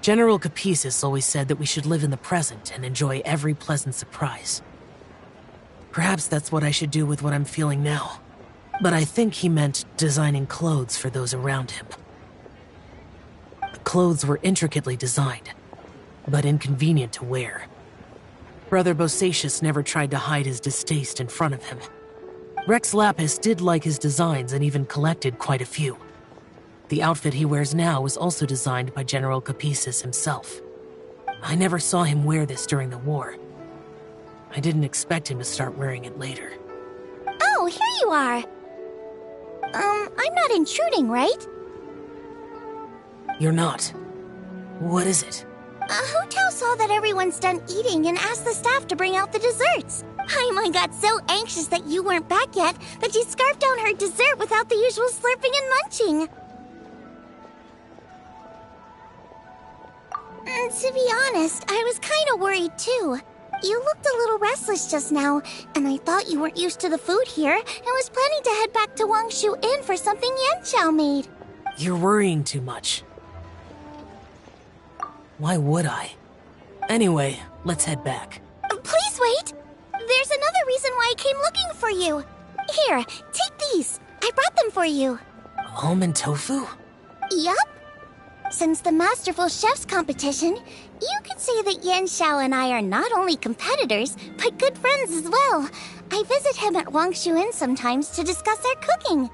General Capisis always said that we should live in the present and enjoy every pleasant surprise. Perhaps that's what I should do with what I'm feeling now. But I think he meant designing clothes for those around him. The clothes were intricately designed, but inconvenient to wear. Brother Bosacius never tried to hide his distaste in front of him. Rex Lapis did like his designs and even collected quite a few. The outfit he wears now was also designed by General Capisis himself. I never saw him wear this during the war. I didn't expect him to start wearing it later. Oh, here you are. I'm not intruding, right? You're not. What is it? Hu Tao saw that everyone's done eating and asked the staff to bring out the desserts. Paimon got so anxious that you weren't back yet that she scarfed down her dessert without the usual slurping and munching. To be honest, I was kind of worried too. You looked a little restless just now, and I thought you weren't used to the food here and was planning to head back to Wangshu Inn for something Yanxiao made. You're worrying too much. Why would I? Anyway, let's head back. Please wait! There's another reason why I came looking for you. Here, take these. I brought them for you. Almond tofu? Yup. Since the Masterful Chef's competition, you could say that Yanxiao and I are not only competitors, but good friends as well. I visit him at Wangshu Inn sometimes to discuss our cooking.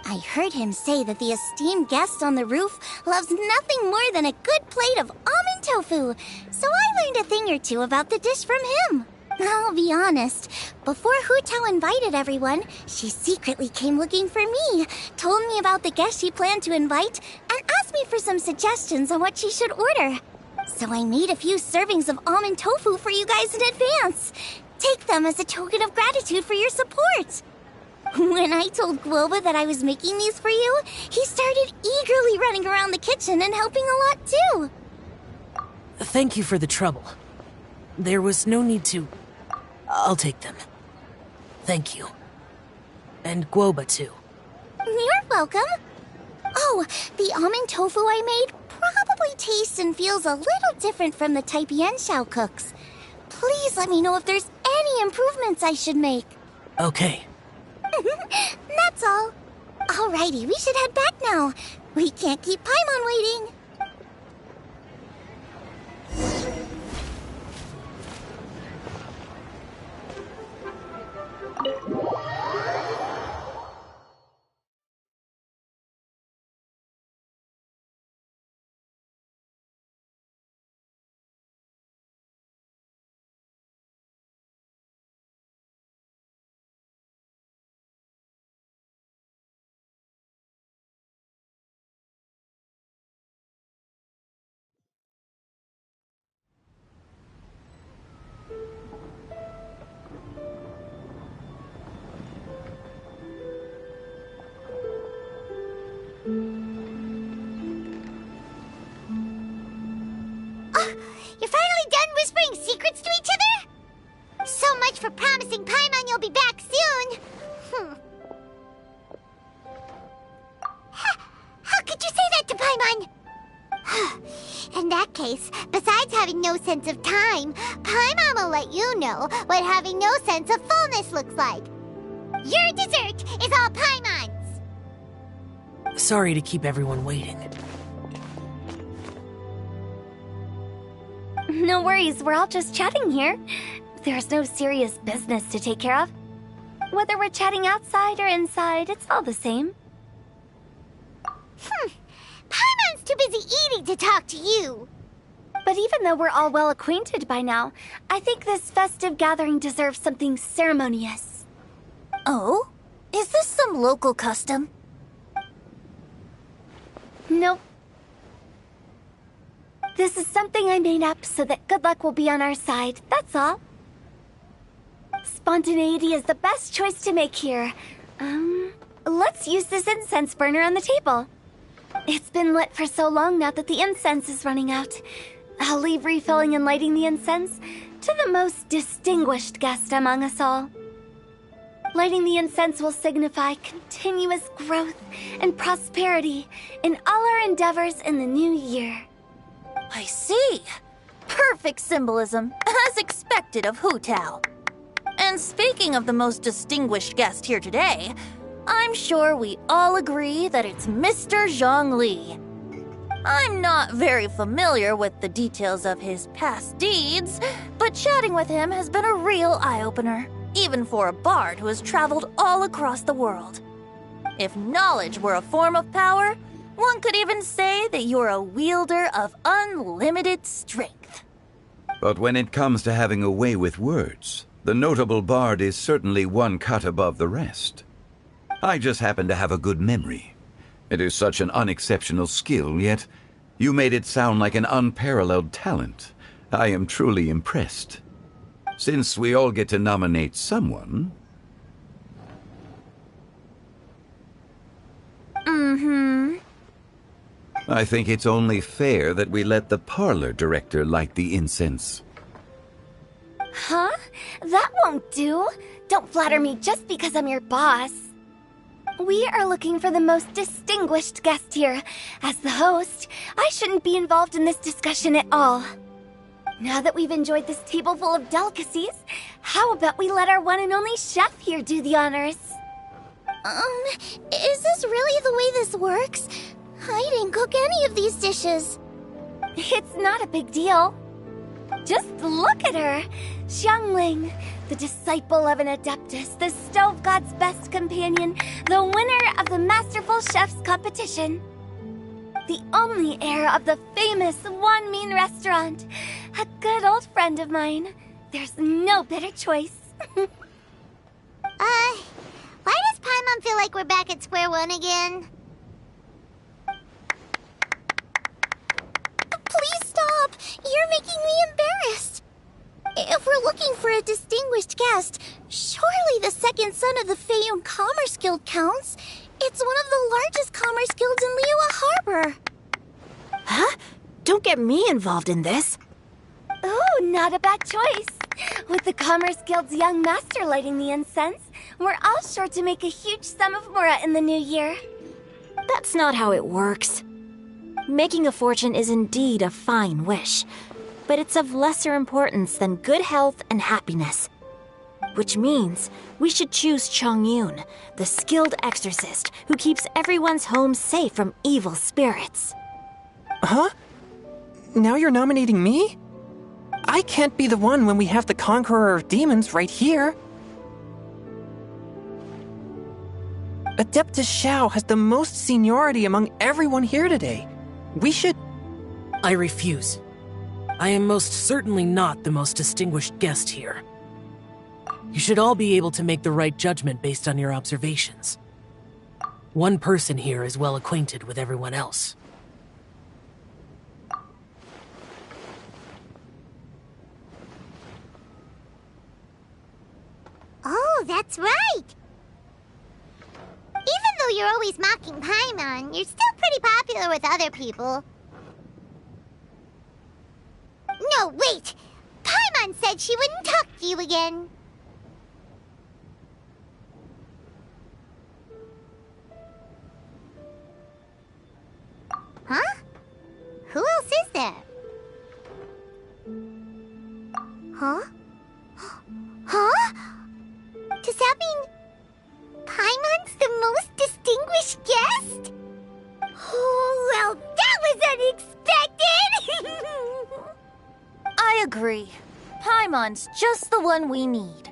I heard him say that the esteemed guest on the roof loves nothing more than a good plate of almond tofu, so I learned a thing or two about the dish from him. I'll be honest, before Hu Tao invited everyone, she secretly came looking for me, told me about the guests she planned to invite, and asked me for some suggestions on what she should order. So I made a few servings of almond tofu for you guys in advance. Take them as a token of gratitude for your support. When I told Guoba that I was making these for you, he started eagerly running around the kitchen and helping a lot too. Thank you for the trouble. There was no need to... I'll take them. Thank you. And Guoba too. You're welcome. Oh, the almond tofu I made probably tastes and feels a little different from the type Yanxiao cooks. Please let me know if there's any improvements I should make. Okay. That's all. Alrighty, we should head back now. We can't keep Paimon waiting. You're finally done whispering secrets to each other? So much for promising Paimon you'll be back soon. How could you say that to Paimon? In that case, besides having no sense of time, Paimon will let you know what having no sense of fullness looks like. Your dessert is all Paimon's. Sorry to keep everyone waiting. No worries, we're all just chatting here. There's no serious business to take care of. Whether we're chatting outside or inside, it's all the same. Paimon's too busy eating to talk to you. But even though we're all well acquainted by now, I think this festive gathering deserves something ceremonious. Oh? Is this some local custom? Nope. This is something I made up so that good luck will be on our side, that's all. Spontaneity is the best choice to make here. Let's use this incense burner on the table. It's been lit for so long now that the incense is running out. I'll leave refilling and lighting the incense to the most distinguished guest among us all. Lighting the incense will signify continuous growth and prosperity in all our endeavors in the new year. I see. Perfect symbolism, as expected of Hu Tao. And speaking of the most distinguished guest here today, I'm sure we all agree that it's Mr. Zhongli. I'm not very familiar with the details of his past deeds, but chatting with him has been a real eye-opener, even for a bard who has traveled all across the world. If knowledge were a form of power, one could even say that you're a wielder of unlimited strength. But when it comes to having a way with words, the notable bard is certainly one cut above the rest. I just happen to have a good memory. It is such an unexceptional skill, yet You made it sound like an unparalleled talent. I am truly impressed. Since we all get to nominate someone... I think it's only fair that we let the parlor director light the incense. Huh? That won't do. Don't flatter me just because I'm your boss. We are looking for the most distinguished guest here. As the host, I shouldn't be involved in this discussion at all. Now that we've enjoyed this table full of delicacies, how about we let our one and only chef here do the honors? Is this really the way this works? I didn't cook any of these dishes. It's not a big deal. Just look at her. Xiangling, the disciple of an adeptus, the stove god's best companion, the winner of the Masterful Chef's competition. The only heir of the famous One Mean restaurant. A good old friend of mine. There's no better choice. Why does Paimon feel like we're back at square one again? Please stop! You're making me embarrassed. If we're looking for a distinguished guest, surely the second son of the Feiyun Commerce Guild counts. It's one of the largest commerce guilds in Liyue Harbor. Huh? Don't get me involved in this. Ooh, not a bad choice. With the Commerce Guild's young master lighting the incense, we're all sure to make a huge sum of mora in the new year. That's not how it works. Making a fortune is indeed a fine wish, but it's of lesser importance than good health and happiness. Which means we should choose Chongyun, the skilled exorcist who keeps everyone's home safe from evil spirits. Huh? Now you're nominating me? I can't be the one when we have the Conqueror of Demons right here. Adeptus Xiao has the most seniority among everyone here today. We should... I refuse. I am most certainly not the most distinguished guest here. You should all be able to make the right judgment based on your observations. One person here is well acquainted with everyone else. Oh, that's right! Even though you're always mocking Paimon, you're still pretty popular with other people. No, wait! Paimon said she wouldn't talk to you again. Huh? Who else is there? Huh? Huh? Does that mean Paimon's the most distinguished guest? Oh, well, that was unexpected! I agree. Paimon's just the one we need.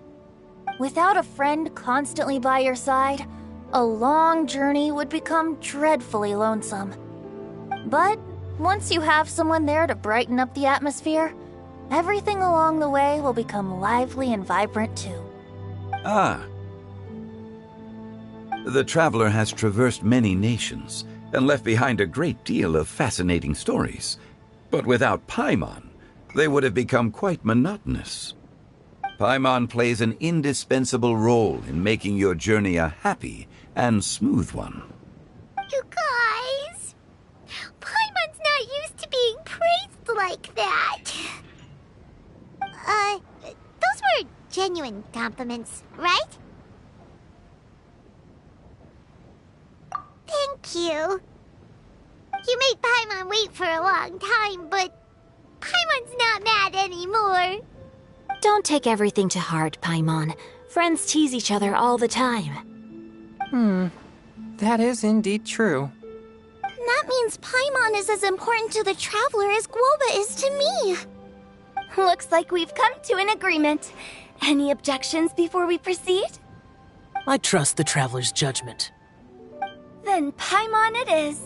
Without a friend constantly by your side, a long journey would become dreadfully lonesome. But once you have someone there to brighten up the atmosphere, everything along the way will become lively and vibrant too. Ah. The traveler has traversed many nations and left behind a great deal of fascinating stories. But without Paimon, they would have become quite monotonous. Paimon plays an indispensable role in making your journey a happy and smooth one. You guys, Paimon's not used to being praised like that. Those were genuine compliments, right? Thank you. You made Paimon wait for a long time, but Paimon's not mad anymore. Don't take everything to heart, Paimon. Friends tease each other all the time. That is indeed true. That means Paimon is as important to the traveler as Guoba is to me. Looks like we've come to an agreement. Any objections before we proceed? I trust the traveler's judgment. Then Paimon it is.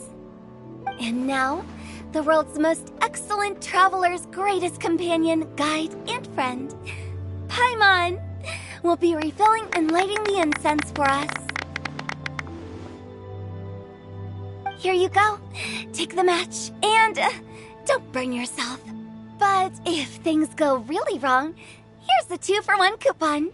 And now, the world's most excellent traveler's greatest companion, guide, and friend, Paimon, will be refilling and lighting the incense for us. Here you go. Take the match, and don't burn yourself. But if things go really wrong, here's the 2-for-1 coupon.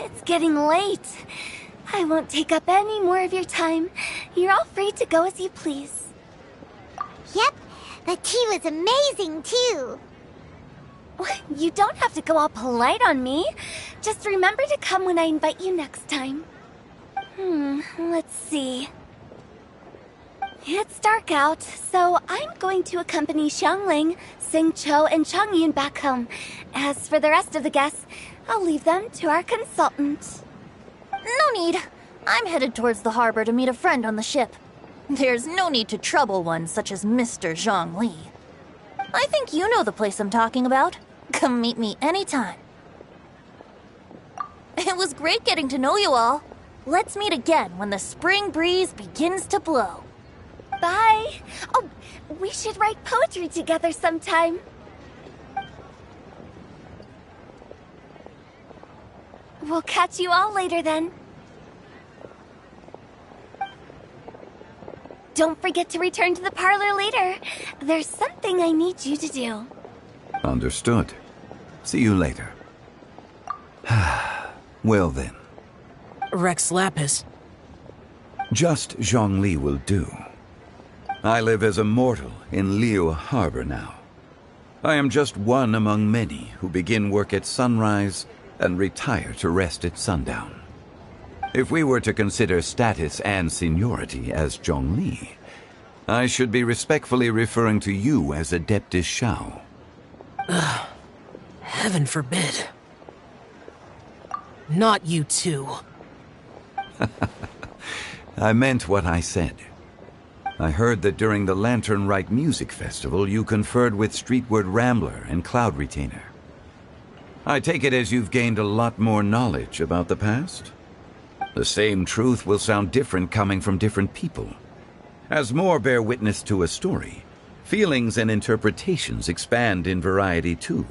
It's getting late. I won't take up any more of your time. You're all free to go as you please. Yep, the tea was amazing too. You don't have to go all polite on me. Just remember to come when I invite you next time. Let's see. It's dark out, so I'm going to accompany Xiangling, Xingqiu, and Changyun back home. As for the rest of the guests, I'll leave them to our consultant. No need. I'm headed towards the harbor to meet a friend on the ship. There's no need to trouble one such as Mr. Zhongli. I think you know the place I'm talking about. Come meet me anytime. It was great getting to know you all. Let's meet again when the spring breeze begins to blow. Bye. Oh, we should write poetry together sometime. We'll catch you all later then. Don't forget to return to the parlor later. There's something I need you to do. Understood. See you later. Well then. Rex Lapis. Just Zhongli will do. I live as a mortal in Liyue Harbor now. I am just one among many who begin work at sunrise and retire to rest at sundown. If we were to consider status and seniority as Zhongli, I should be respectfully referring to you as Adeptus Shao. Heaven forbid. Not you too. I meant what I said. I heard that during the Lantern Rite Music Festival you conferred with Streetward Rambler and Cloud Retainer. I take it as you've gained a lot more knowledge about the past? The same truth will sound different coming from different people. As more bear witness to a story, feelings and interpretations expand in variety too.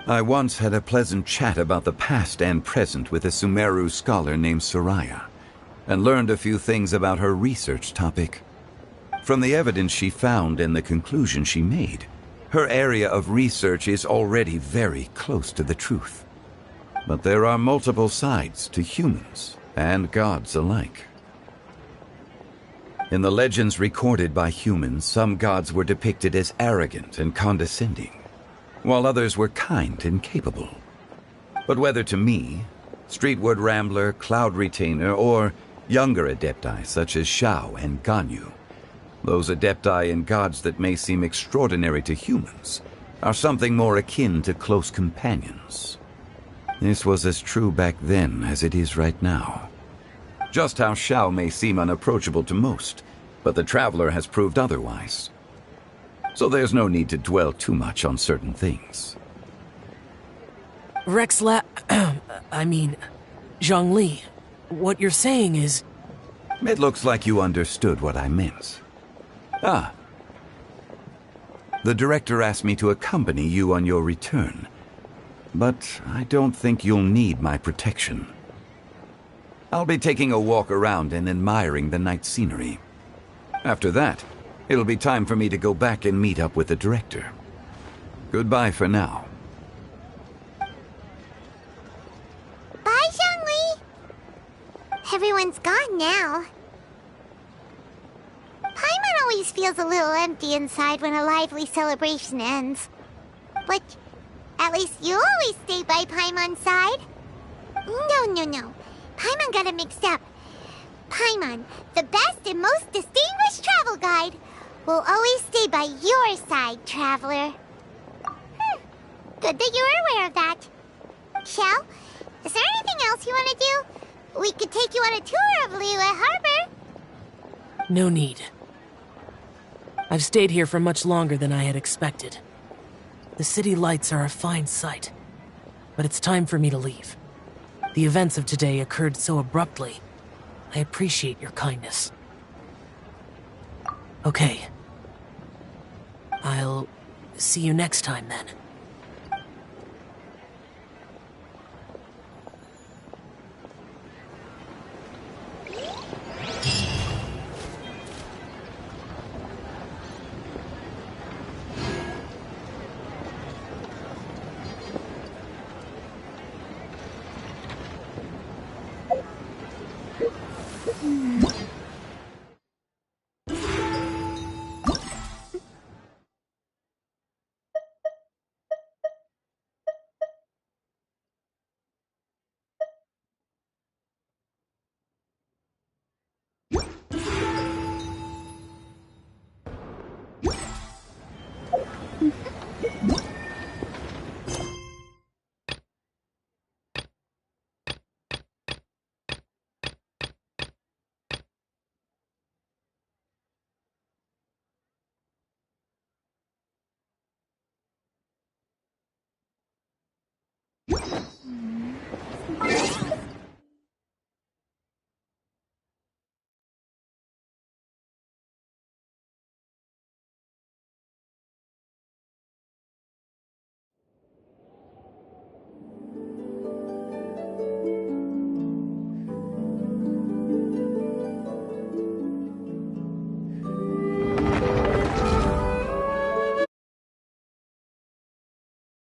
I once had a pleasant chat about the past and present with a Sumeru scholar named Soraya, and learned a few things about her research topic. From the evidence she found and the conclusion she made, her area of research is already very close to the truth. But there are multiple sides to humans and gods alike. In the legends recorded by humans, some gods were depicted as arrogant and condescending, while others were kind and capable. But whether to me, Streetward Rambler, Cloud Retainer, or younger adepti such as Shao and Ganyu, those adepti and gods that may seem extraordinary to humans are something more akin to close companions. This was as true back then as it is right now. Just how Shao may seem unapproachable to most, but the Traveler has proved otherwise. So there's no need to dwell too much on certain things. Zhongli, what you're saying is... It looks like you understood what I meant. Ah. The director asked me to accompany you on your return, but I don't think you'll need my protection. I'll be taking a walk around and admiring the night scenery. After that, it'll be time for me to go back and meet up with the director. Goodbye for now. Bye, Zhongli! Everyone's gone now. Paimon always feels a little empty inside when a lively celebration ends. But at least you always stay by Paimon's side. No. Paimon got it mixed up. Paimon, the best and most distinguished travel guide, will always stay by your side, traveler. Good that you're aware of that. Shell, is there anything else you want to do? We could take you on a tour of Liyue Harbor. No need. I've stayed here for much longer than I had expected. The city lights are a fine sight, but it's time for me to leave. The events of today occurred so abruptly. I appreciate your kindness. Okay. I'll see you next time then.